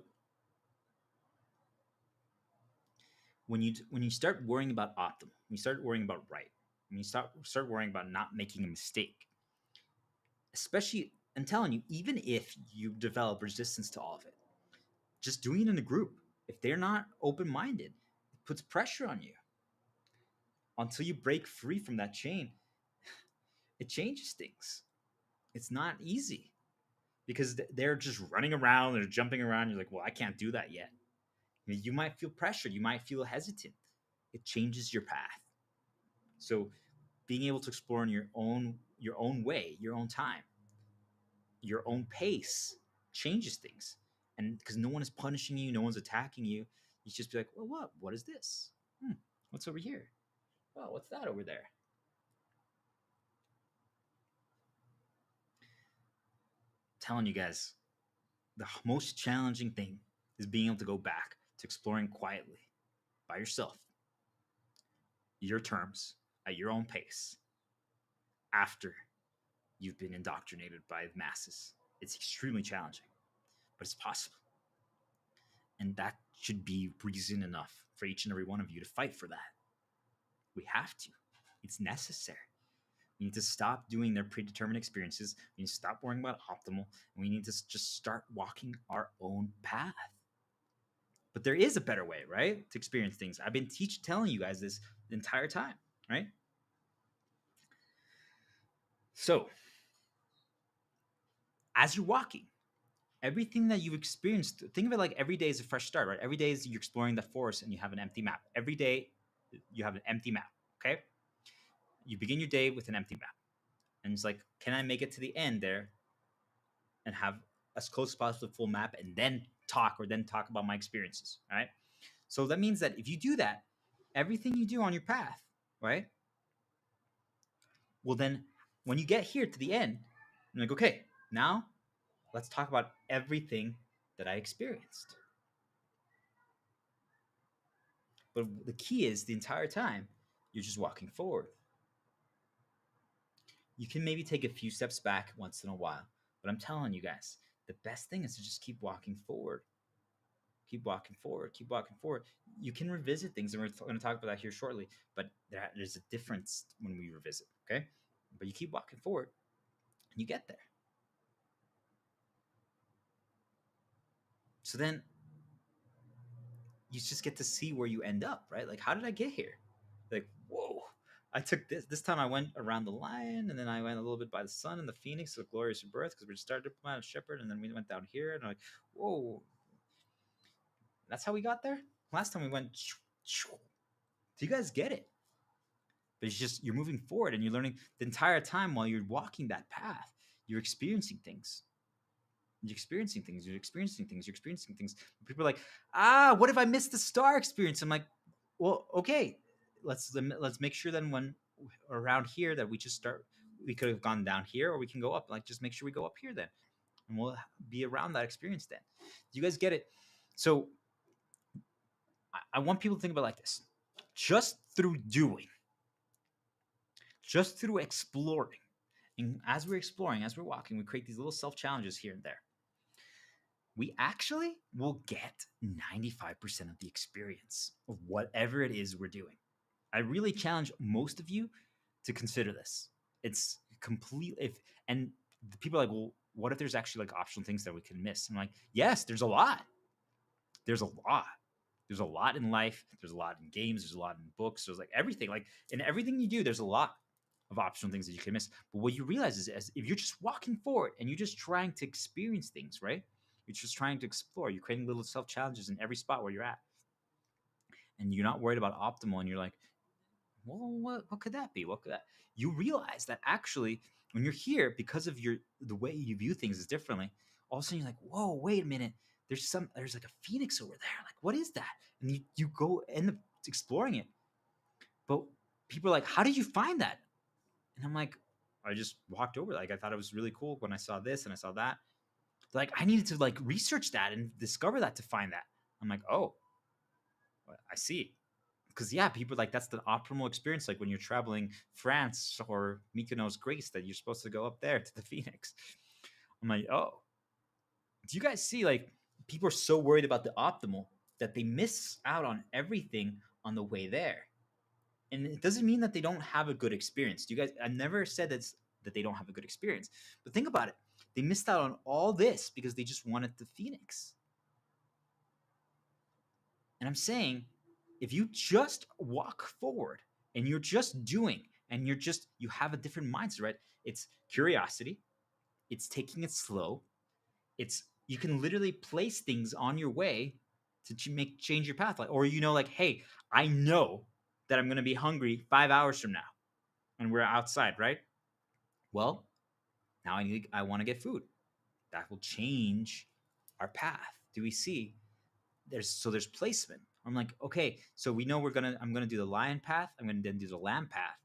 when you start worrying about optimal, when you start worrying about right, when you start worrying about not making a mistake, especially I'm telling you, even if you develop resistance to all of it, just doing it in a group, if they're not open minded, it puts pressure on you until you break free from that chain. It changes things. It's not easy because they're just running around, they're jumping around. You're like, well, I can't do that yet. You might feel pressured, you might feel hesitant. It changes your path. So being able to explore in your own way, your own time, your own pace changes things. And because no one is punishing you, no one's attacking you, you just be like, well, what is this? What's over here? Well, what's that over there? Telling you guys, the most challenging thing is being able to go back to exploring quietly by yourself, your terms, at your own pace, after you've been indoctrinated by the masses. It's extremely challenging, but it's possible. And that should be reason enough for each and every one of you to fight for that. We have to. It's necessary. We need to stop doing their predetermined experiences. We need to stop worrying about optimal. And we need to just start walking our own path. But there is a better way, right? To experience things. I've been telling you guys this the entire time, right? So, as you're walking, everything that you've experienced, think of it like every day is a fresh start, right? Every day is you're exploring the forest and you have an empty map. Every day you have an empty map, okay? You begin your day with an empty map. And it's like, can I make it to the end there and have as close as possible to the full map and then talk about my experiences, right? So that means that if you do that, everything you do on your path, right? Well, then when you get here to the end, I'm like, okay, now let's talk about everything that I experienced. But the key is the entire time you're just walking forward. You can maybe take a few steps back once in a while, but I'm telling you guys, the best thing is to just keep walking forward. Keep walking forward. Keep walking forward. You can revisit things, and we're going to talk about that here shortly. But there's a difference when we revisit, okay? But you keep walking forward, and you get there. So then you just get to see where you end up, right? Like, how did I get here? Like, whoa, I took this time I went around the lion, and then I went a little bit by the sun and the phoenix, the glorious birth, because we started to plant a shepherd, and then we went down here, and I'm like, whoa, that's how we got there. Last time we went. Do you guys get it? But it's just you're moving forward and you're learning the entire time while you're walking that path. You're experiencing things. You're experiencing things. You're experiencing things. You're experiencing things. People are like, what if I missed the star experience? I'm like, well, okay, let's make sure then when around here that we just start. We could have gone down here, or we can go up. Like, just make sure we go up here then, and we'll be around that experience then. Do you guys get it? So, I want people to think about it like this: just through doing, just through exploring. And as we're exploring, as we're walking, we create these little self challenges here and there. We actually will get 95% of the experience of whatever it is we're doing. I really challenge most of you to consider this. It's complete if and people are like, well, what if there's actually like optional things that we can miss? I'm like, yes, there's a lot. There's a lot. There's a lot in life. There's a lot in games. There's a lot in books. There's like everything. Like in everything you do, there's a lot of optional things that you can miss. But what you realize is, as if you're just walking forward and you're just trying to experience things, right? You're just trying to explore. You're creating little self challenges in every spot where you're at, and you're not worried about optimal. And you're like, well, what could that be? What could that? You realize that actually, when you're here, because of the way you view things is differently. All of a sudden, you're like, whoa, wait a minute. There's like a phoenix over there. Like, what is that? And you go end up exploring it. But people are like, how did you find that? And I'm like, I just walked over. Like, I thought it was really cool when I saw this and I saw that. Like, I needed to like research that and discover that to find that. I'm like, oh, I see. Because yeah, people like that's the optimal experience. Like when you're traveling France or Mykonos, Greece, that you're supposed to go up there to the Phoenix. I'm like, oh, do you guys see like people are so worried about the optimal that they miss out on everything on the way there. And it doesn't mean that they don't have a good experience. Do you guys? I never said that they don't have a good experience, but think about it. They missed out on all this because they just wanted the Phoenix. And I'm saying, if you just walk forward and you're just doing, and you have a different mindset, right? It's curiosity. It's taking it slow. It's you can literally place things on your way to change your path. Like, or like, hey, I know that I'm gonna be hungry 5 hours from now, and we're outside, right? Well, now I want to get food. That will change our path. Do we see? There's placement. I'm like, okay, so we know I'm gonna do the lion path. I'm gonna then do the lamb path,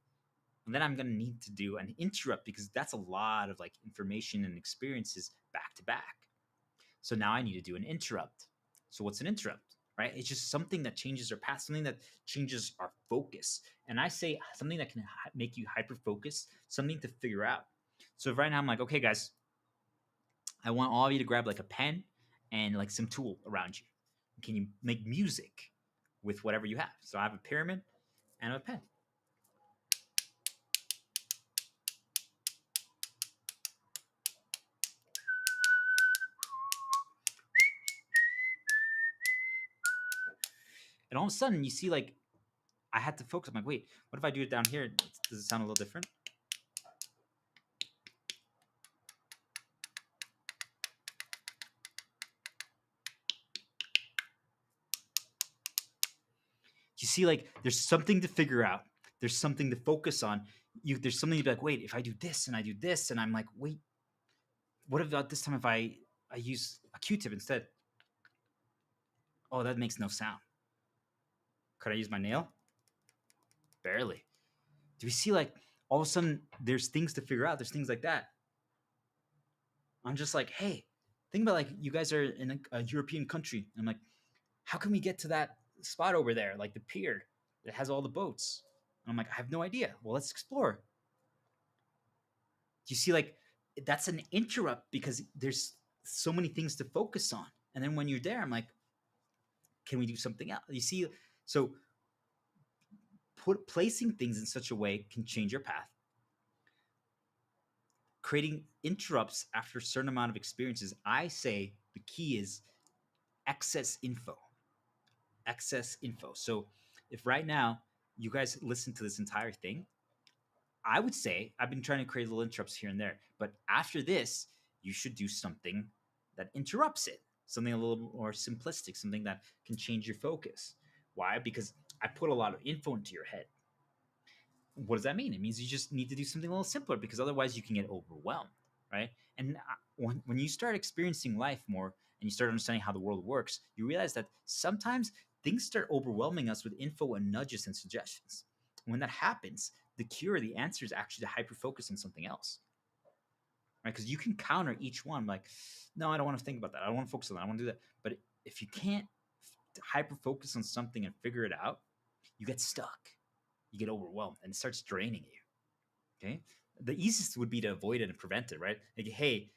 and then I'm gonna need to do an interrupt because that's a lot of like information and experiences back to back. So now I need to do an interrupt. So what's an interrupt? Right? It's just something that changes our path, something that changes our focus. And I say something that can make you hyper focus, something to figure out. So right now I'm like, okay, guys, I want all of you to grab like a pen and like some tool around you. Can you make music with whatever you have? So I have a pyramid and a pen. And all of a sudden you see like I had to focus. I'm like, wait, what if I do it down here? Does it sound a little different? You see, like there's something to figure out. There's something to focus on. There's something to be like, wait, if I do this and I do this, and I'm like, wait, what about this time if I use a Q-tip instead? Oh, that makes no sound. Could I use my nail? Barely. Do we see like all of a sudden there's things to figure out? There's things like that. I'm just like, hey, think about like you guys are in a European country. I'm like, how can we get to that spot over there, like the pier that has all the boats? And I'm like, I have no idea. Well, let's explore. Do you see like that's an interrupt because there's so many things to focus on. And then when you're there, I'm like, can we do something else? You see, so placing things in such a way can change your path. Creating interrupts after a certain amount of experiences, I say the key is excess info. Excess info. So if right now you guys listen to this entire thing, I would say I've been trying to create little interrupts here and there, but after this, you should do something that interrupts it, something a little more simplistic, something that can change your focus. Why? Because I put a lot of info into your head. What does that mean? It means you just need to do something a little simpler because otherwise you can get overwhelmed, right? And when you start experiencing life more and you start understanding how the world works, you realize that sometimes things start overwhelming us with info and nudges and suggestions. When that happens, the cure, the answer is actually to hyper focus on something else, right? Because you can counter each one like, no, I don't want to think about that. I don't want to focus on that. I want to do that. But if you can't hyper focus on something and figure it out, you get stuck. You get overwhelmed and it starts draining you. Okay. The easiest would be to avoid it and prevent it, right? Like, hey,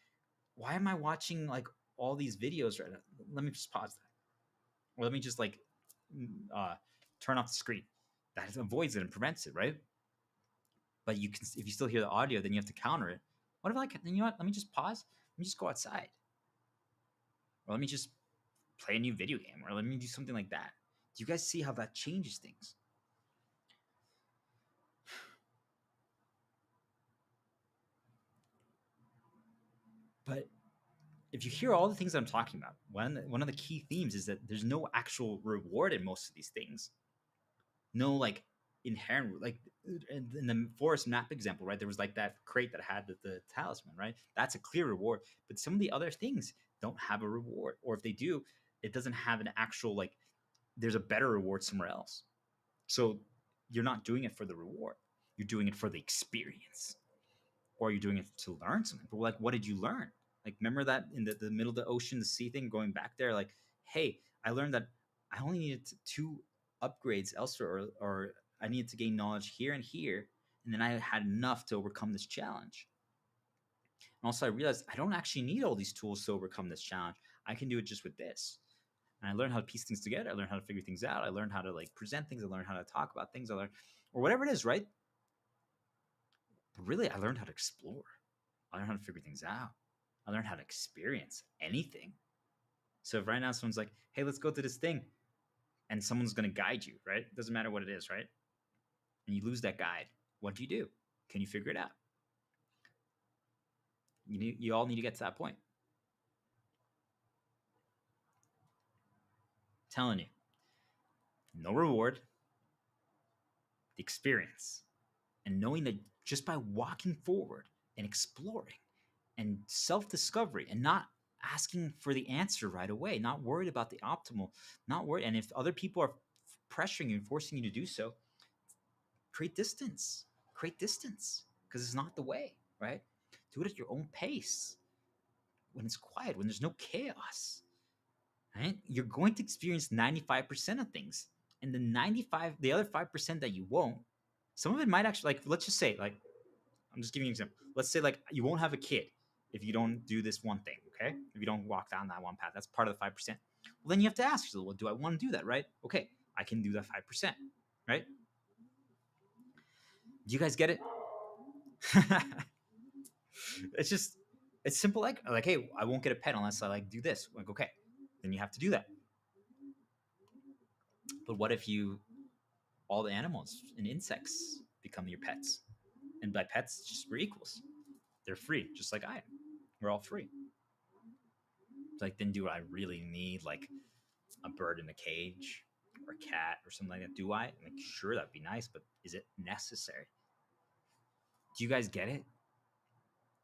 why am I watching like all these videos right now? Let me just pause that. Or let me just like uh, turn off the screen. That avoids it and prevents it, right? But you can, if you still hear the audio, then you have to counter it. What if I can, you know what? Let me just pause. Let me just go outside. Or let me just play a new video game. Or let me do something like that. Do you guys see how that changes things? But if you hear all the things that I'm talking about, one of the key themes is that there's no actual reward in most of these things. No like inherent like in the forest map example, right? There was like that crate that had the talisman, right? That's a clear reward. But some of the other things don't have a reward, or if they do, it doesn't have an actual like. There's a better reward somewhere else. So you're not doing it for the reward. You're doing it for the experience, or you're doing it to learn something. But like, what did you learn? Like, remember that in the middle of the ocean, the sea thing, going back there? Like, hey, I learned that I only needed two upgrades elsewhere, or I needed to gain knowledge here and here. And then I had enough to overcome this challenge. And also, I realized I don't actually need all these tools to overcome this challenge. I can do it just with this. And I learned how to piece things together. I learned how to figure things out. I learned how to like present things. I learned how to talk about things. I learned, or whatever it is, right? But really, I learned how to explore. I learned how to figure things out. I learned how to experience anything. So if right now someone's like, hey, let's go to this thing, and someone's going to guide you, right? It doesn't matter what it is, right? And you lose that guide. What do? Can you figure it out? You all need to get to that point. I'm telling you, no reward, the experience, and knowing that just by walking forward and exploring and self-discovery and not asking for the answer right away, not worried about the optimal, not worried. And if other people are pressuring you and forcing you to do so, create distance, because it's not the way, right? Do it at your own pace, when it's quiet, when there's no chaos, right? You're going to experience 95% of things, and the other 5% that you won't, some of it might actually, like, let's just say, like, I'm just giving you an example. Let's say, like, you won't have a kid if you don't do this one thing, okay? If you don't walk down that one path, that's part of the 5%. Well, then you have to ask yourself, well, do I want to do that, right? Okay, I can do that 5%, right? Do you guys get it? It's just, it's simple, like, hey, I won't get a pet unless I like do this. Like, okay, then you have to do that. But what if all the animals and insects become your pets? And by pets, just we're equals. They're free, just like I am. We're all free. It's like, then do I really need like a bird in a cage or a cat or something like that? Do I? Like, sure, that'd be nice, but is it necessary? Do you guys get it?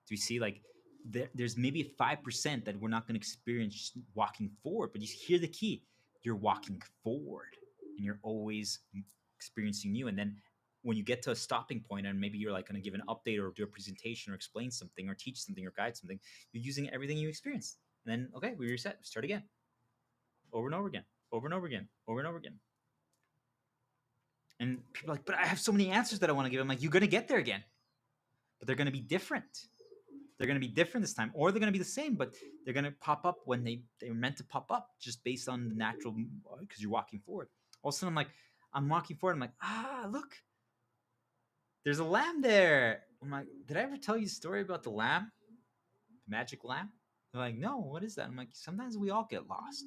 Do you see, like, there's maybe 5% that we're not going to experience walking forward, but you hear the key. You're walking forward and you're always experiencing new. And then when you get to a stopping point and maybe you're like going to give an update or do a presentation or explain something or teach something or guide something, you're using everything you experienced. And then, okay, we reset, start again, over and over again, over and over again, over and over again. And people are like, but I have so many answers that I want to give. I'm like, you're going to get there again, but they're going to be different. They're going to be different this time, or they're going to be the same, but they're going to pop up when they're meant to pop up, just based on the natural, because you're walking forward. All of a sudden, I'm walking forward. I'm like, look, there's a lamb there. I'm like, did I ever tell you a story about the lamb, the magic lamb? They're like, no, what is that? I'm like, sometimes we all get lost.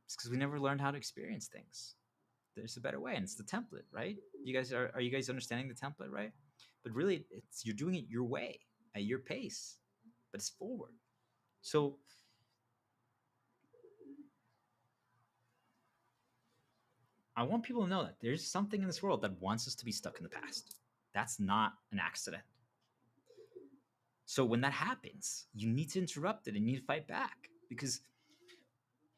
It's because we never learned how to experience things. There's a better way, and it's the template, right? You guys are you guys understanding the template, right? But really, it's you're doing it your way, at your pace, but it's forward. So I want people to know that there's something in this world that wants us to be stuck in the past. That's not an accident. So when that happens, you need to interrupt it and you need to fight back, because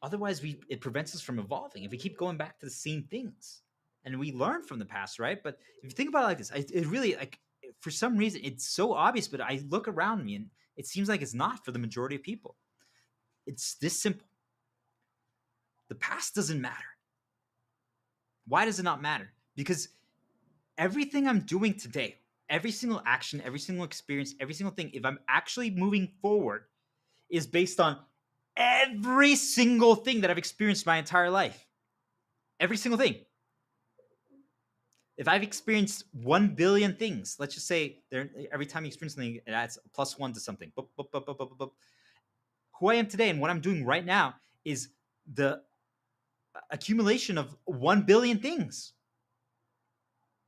otherwise it prevents us from evolving if we keep going back to the same things. And we learn from the past, right? But if you think about it like this, it really, like, for some reason it's so obvious, but I look around me and it seems like it's not for the majority of people. It's this simple. The past doesn't matter. Why does it not matter? Because everything I'm doing today, every single action, every single experience, every single thing, if I'm actually moving forward, is based on every single thing that I've experienced my entire life. Every single thing. If I've experienced 1 billion things, let's just say every time you experience something, it adds +1 to something. Boop, boop, boop, boop, boop, boop. Who I am today and what I'm doing right now is the accumulation of 1 billion things.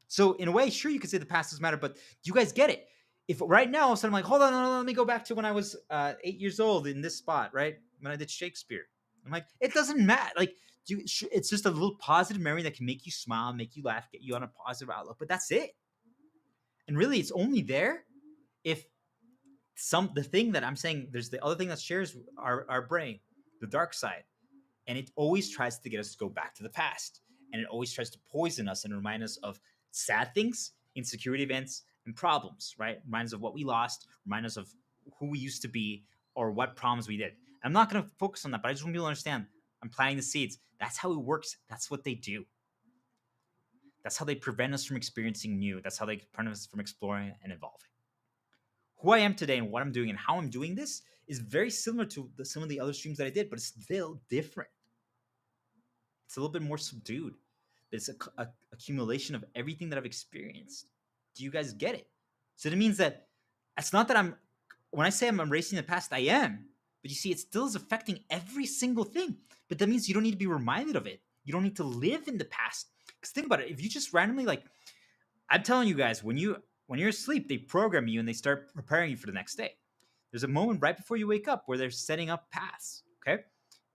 So in a way, sure, you could say the past doesn't matter, but do you guys get it? If right now, all of a sudden I'm like, hold on, let me go back to when I was 8 years old in this spot, right? When I did Shakespeare. I'm like, it doesn't matter. Like, it's just a little positive memory that can make you smile, make you laugh, get you on a positive outlook, but that's it. And really, it's only there if the thing that I'm saying, there's the other thing that shares our brain, the dark side. And it always tries to get us to go back to the past. And it always tries to poison us and remind us of sad things, insecurity events, and problems, right? Reminds us of what we lost, remind us of who we used to be or what problems we did. I'm not going to focus on that, but I just want people to understand I'm planting the seeds. That's how it works. That's what they do. That's how they prevent us from experiencing new. That's how they prevent us from exploring and evolving. Who I am today and what I'm doing and how I'm doing this is very similar to some of the other streams that I did, but it's still different. It's a little bit more subdued. It's a accumulation of everything that I've experienced. Do you guys get it? So it means that it's not that when I say I'm erasing the past, I am. But you see, it still is affecting every single thing. But that means you don't need to be reminded of it. You don't need to live in the past. Because think about it. If you just randomly, like, I'm telling you guys, when you're asleep, they program you and they start preparing you for the next day. There's a moment right before you wake up where they're setting up paths. Okay.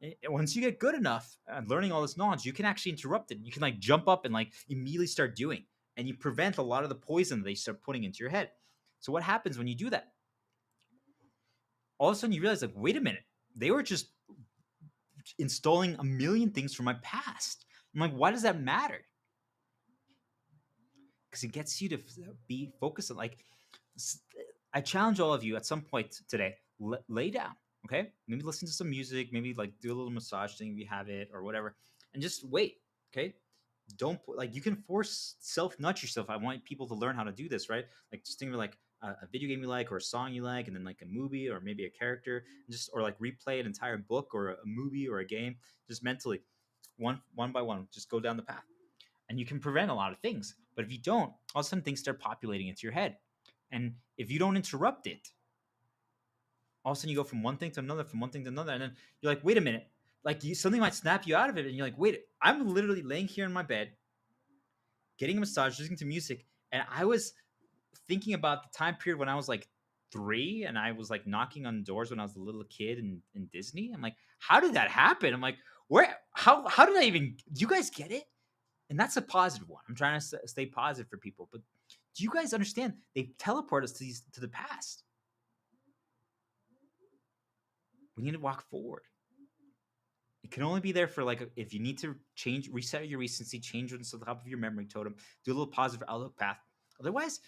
And once you get good enough at learning all this knowledge, you can actually interrupt it. You can like jump up and like immediately start doing, and you prevent a lot of the poison that they start putting into your head. So what happens when you do that? All of a sudden you realize, like, wait a minute, they were just installing a million things from my past. I'm like, why does that matter? Because it gets you to be focused on, like, I challenge all of you at some point today, lay down, okay? Maybe listen to some music, maybe like do a little massage thing if you have it or whatever, and just wait, okay? Don't like, you can force self nudge yourself. I want people to learn how to do this, right? Like just think of like a video game you like or a song you like, and then like a movie or maybe a character, and just or like replay an entire book or a movie or a game, just mentally, one by one, just go down the path, and you can prevent a lot of things. But if you don't, all of a sudden things start populating into your head, and if you don't interrupt it, all of a sudden you go from one thing to another, from one thing to another, and then you're like, wait a minute, like something might snap you out of it, and you're like, wait, I'm literally laying here in my bed, getting a massage, listening to music, and I was thinking about the time period when I was like 3, and I was like knocking on doors when I was a little kid in Disney. I'm like, how did that happen? I'm like, where, how did I even? Do you guys get it? And that's a positive one. I'm trying to stay positive for people, but do you guys understand? They teleport us to the past. We need to walk forward. It can only be there for like if you need to change, reset your recency, change what's on top of your memory totem, do a little positive outlook path. Otherwise,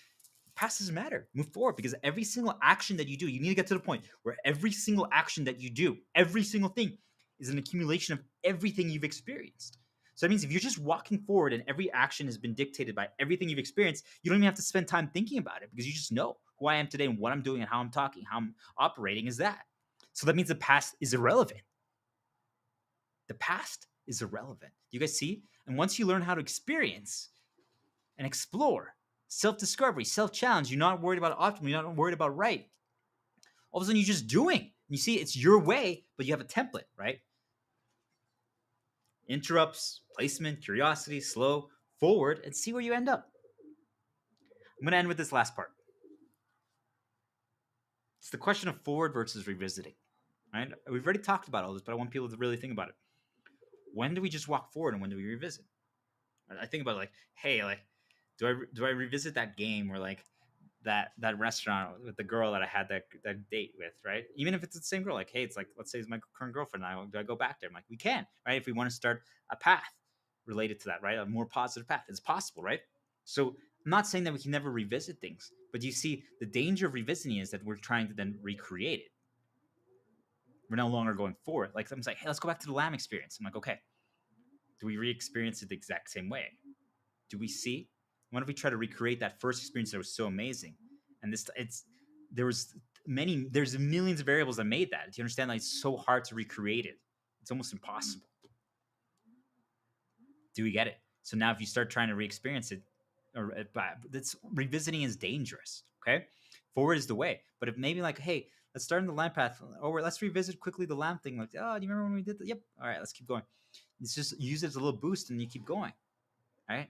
past doesn't matter. Move forward, because every single action that you do, you need to get to the point where every single action that you do, every single thing, is an accumulation of everything you've experienced. So that means if you're just walking forward and every action has been dictated by everything you've experienced, you don't even have to spend time thinking about it, because you just know who I am today and what I'm doing and how I'm talking, how I'm operating is that. So that means the past is irrelevant. The past is irrelevant. You guys see? And once you learn how to experience and explore, self-discovery, self-challenge, you're not worried about optimal, you're not worried about right. All of a sudden, you're just doing. You see, it's your way, but you have a template, right? Interrupts, placement, curiosity, slow, forward, and see where you end up. I'm going to end with this last part. It's the question of forward versus revisiting, right? We've already talked about all this, but I want people to really think about it. When do we just walk forward and when do we revisit? I think about like, hey, like, do I revisit that game where like that restaurant with the girl that I had that date with, right? Even if it's the same girl, like, hey, it's like, let's say it's my current girlfriend, do I go back there? I'm like, we can, right? If we want to start a path related to that, right? A more positive path. It's possible, right? So I'm not saying that we can never revisit things, but you see, the danger of revisiting is that we're trying to then recreate it. We're no longer going forward. Like someone's like, hey, let's go back to the lamb experience. I'm like, okay, do we re-experience it the exact same way? Do we see? What if we try to recreate that first experience that was so amazing? And there's millions of variables that made that. Do you understand? Like, it's so hard to recreate it. It's almost impossible. Do we get it? So now if you start trying to re-experience it, or that's revisiting is dangerous. Okay, forward is the way. But if maybe like, hey, let's start in the lamp path, or let's revisit quickly the lamp thing. Like, oh, do you remember when we did that? Yep. All right, let's keep going. It's just use it as a little boost, and you keep going. All right.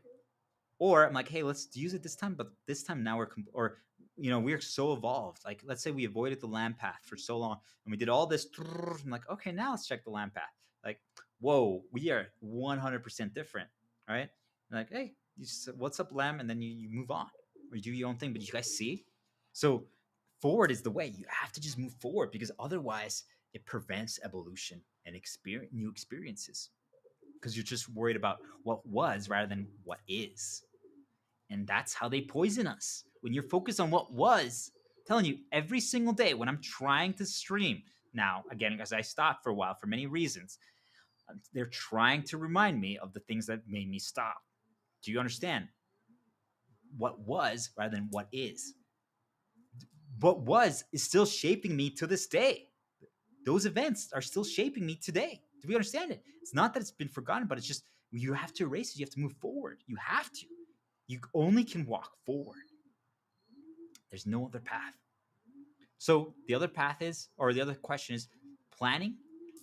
Or I'm like, hey, let's use it this time, but this time now we're so evolved. Like, let's say we avoided the land path for so long and we did all this. I'm like, okay, now let's check the land path. Like, whoa, we are 100% different, right? And like, hey, what's up, lamb? And then you move on or you do your own thing. But you guys see? So forward is the way. You have to just move forward, because otherwise it prevents evolution and new experiences, because you're just worried about what was rather than what is. And that's how they poison us. When you're focused on what was, telling you every single day when I'm trying to stream. Now, again, because I stopped for a while for many reasons, they're trying to remind me of the things that made me stop. Do you understand? What was rather than what is. What was is still shaping me to this day. Those events are still shaping me today. Do we understand it? It's not that it's been forgotten, but it's just you have to erase it. You have to move forward. You have to. You only can walk forward. There's no other path. So the other path is, or the other question is, planning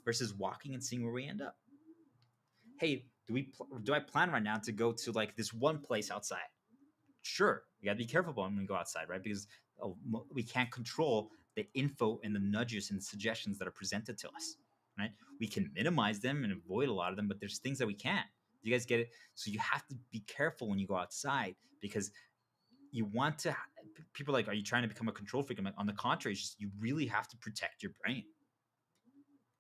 versus walking and seeing where we end up. Hey, do I plan right now to go to like this one place outside? Sure, you gotta be careful when we go outside, right? Because we can't control the info and the nudges and suggestions that are presented to us, right? We can minimize them and avoid a lot of them, but there's things that we can't. Do you guys get it? So you have to be careful when you go outside because you want to. People are like, are you trying to become a control freak? I'm like, on the contrary, it's just you really have to protect your brain.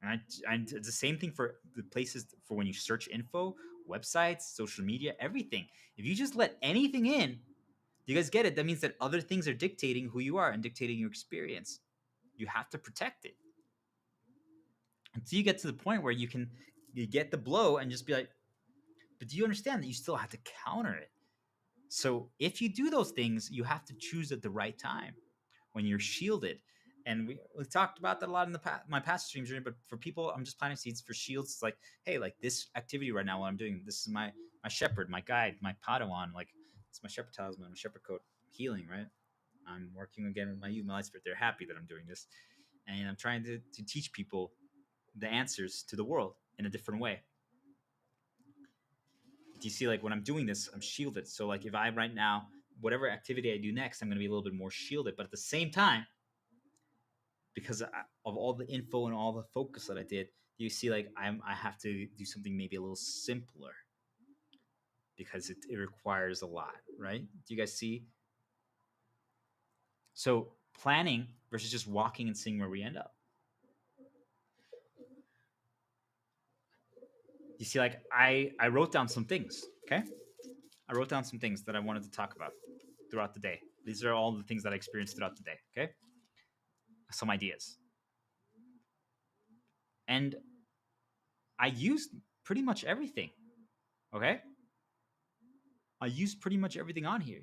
Right? And it's the same thing for the places for when you search info, websites, social media, everything. If you just let anything in, do you guys get it? That means that other things are dictating who you are and dictating your experience. You have to protect it until you get to the point where you get the blow and just be like, but do you understand that you still have to counter it? So if you do those things, you have to choose at the right time when you're shielded. And we talked about that a lot in my past streams, but for people, I'm just planting seeds for shields. It's like, hey, like this activity right now, what I'm doing, this is my shepherd, my guide, my Padawan. Like it's my shepherd talisman, my shepherd coat, healing, right? I'm working again with my youth, my light spirit. They're happy that I'm doing this, and I'm trying to teach people the answers to the world in a different way. Do you see, like when I'm doing this, I'm shielded. So like if I right now, whatever activity I do next, I'm going to be a little bit more shielded. But at the same time, because of all the info and all the focus that I did, you see, like I have to do something maybe a little simpler because it requires a lot, right? Do you guys see? So planning versus just walking and seeing where we end up. You see, like I wrote down some things. Okay, I wrote down some things that I wanted to talk about throughout the day. These are all the things that I experienced throughout the day. Okay, some ideas, and I used pretty much everything. Okay, I used pretty much everything on here.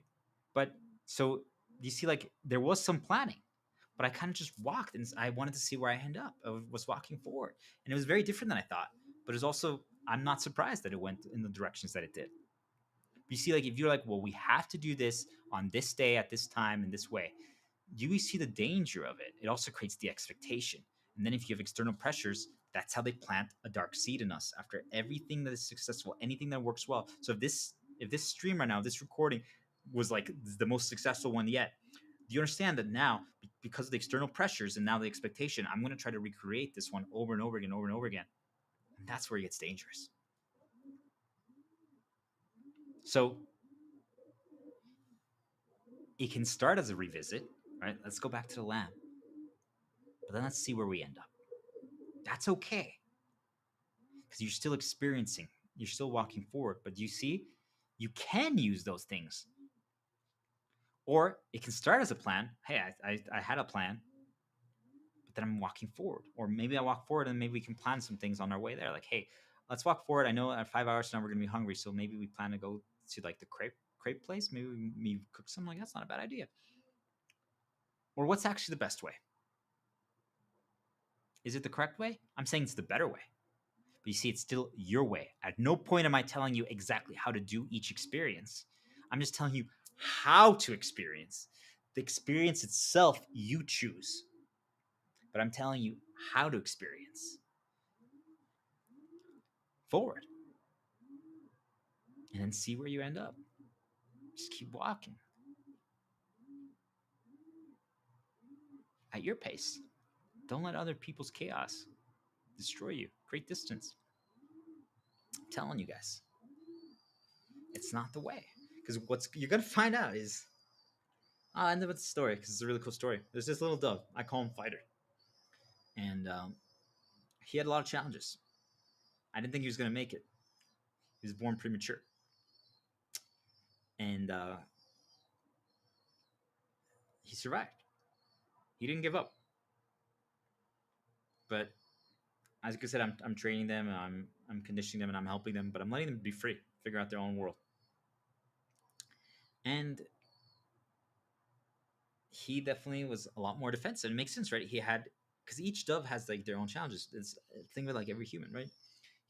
But so you see, like there was some planning, but I kind of just walked and I wanted to see where I end up. I was walking forward, and it was very different than I thought. But it's also I'm not surprised that it went in the directions that it did. You see, like if you're like, well, we have to do this on this day at this time in this way, do we see the danger of it? It also creates the expectation. And then if you have external pressures, that's how they plant a dark seed in us. After everything that is successful, anything that works well. So if this stream right now, this recording was like the most successful one yet, do you understand that now because of the external pressures and now the expectation, I'm going to try to recreate this one over and over again, over and over again. And that's where it gets dangerous. So it can start as a revisit, right? Let's go back to the lamb. But then let's see where we end up. That's okay because you're still experiencing, you're still walking forward. But you see, you can use those things. Or it can start as a plan. Hey, I had a plan, but then I'm walking forward. Or maybe I walk forward and maybe we can plan some things on our way there. Like, hey, let's walk forward. I know at 5 hours from now we're going to be hungry. So maybe we plan to go to like the crepe place. Maybe we cook something like that's not a bad idea. Or what's actually the best way? Is it the correct way? I'm saying it's the better way. But you see, it's still your way. At no point am I telling you exactly how to do each experience. I'm just telling you how to experience. The experience itself, you choose. But I'm telling you how to experience. Forward. And then see where you end up. Just keep walking at your pace. Don't let other people's chaos destroy you. Create distance. I'm telling you guys, it's not the way. Because what's you're gonna find out is I'll end up with the story because it's a really cool story. There's this little dove. I call him Fighter, and he had a lot of challenges. I didn't think he was gonna make it. He was born premature, and he survived. He didn't give up. But as I said, I'm training them, and I'm conditioning them, and I'm helping them, but I'm letting them be free, figure out their own world. And he definitely was a lot more defensive. It makes sense, right? He had, because each dove has like their own challenges. It's a thing with like every human, right?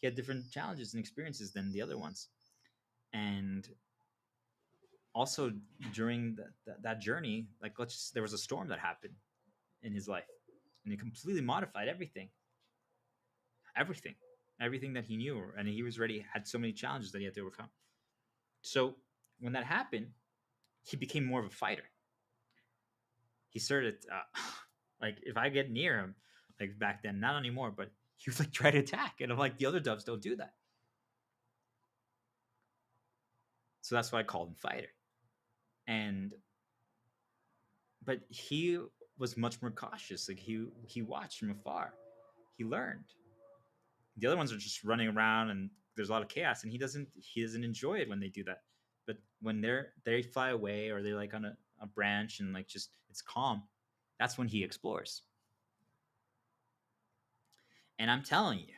He had different challenges and experiences than the other ones. And also during that journey, like there was a storm that happened in his life, and it completely modified everything, everything that he knew, and he was ready. Had so many challenges that he had to overcome. So when that happened, he became more of a fighter. He started like if I get near him, like back then, not anymore, but he would like try to attack, and I'm like the other doves don't do that. So that's why I called him fighter. And but he was much more cautious. Like he watched from afar. He learned. The other ones are just running around and there's a lot of chaos, and he doesn't enjoy it when they do that. But when they fly away or they're like on a branch and like just it's calm, that's when he explores. And I'm telling you,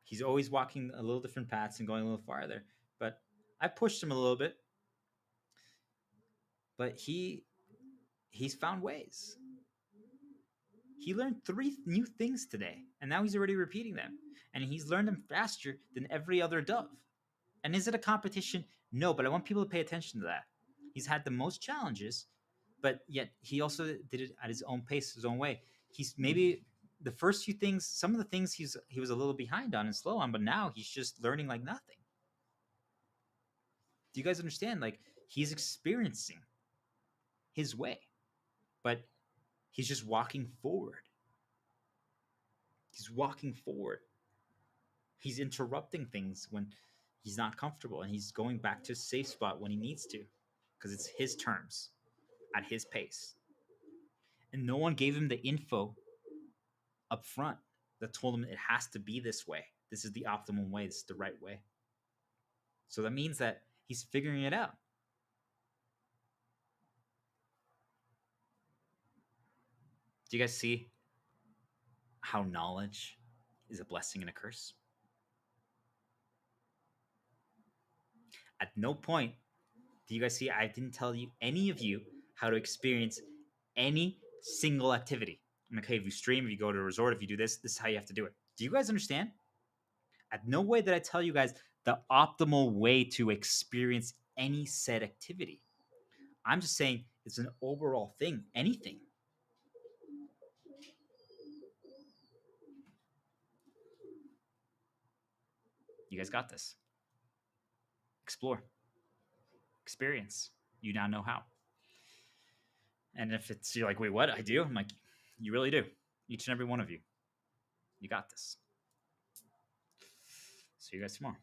he's always walking a little different paths and going a little farther. But I pushed him a little bit, but he's found ways. He learned 3 new things today, and now he's already repeating them. And he's learned them faster than every other dove. And is it a competition? No, but I want people to pay attention to that. He's had the most challenges, but yet he also did it at his own pace, his own way. He's maybe the first few things, some of the things he was a little behind on and slow on, but now he's just learning like nothing. Do you guys understand? Like he's experiencing his way, but he's just walking forward. He's walking forward. He's interrupting things when he's not comfortable, and he's going back to a safe spot when he needs to because it's his terms at his pace. And no one gave him the info up front that told him it has to be this way. This is the optimal way. This is the right way. So that means that he's figuring it out. Do you guys see how knowledge is a blessing and a curse? At no point do you guys see I didn't tell you any of you how to experience any single activity. I'm like, hey, if you stream, if you go to a resort, if you do this, this is how you have to do it. Do you guys understand? At no way did I tell you guys the optimal way to experience any said activity. I'm just saying it's an overall thing, anything. You guys got this. Explore, experience. You now know how. And if it's you're like, wait, what? I do? I'm like, you really do. Each and every one of you. You got this. See you guys tomorrow.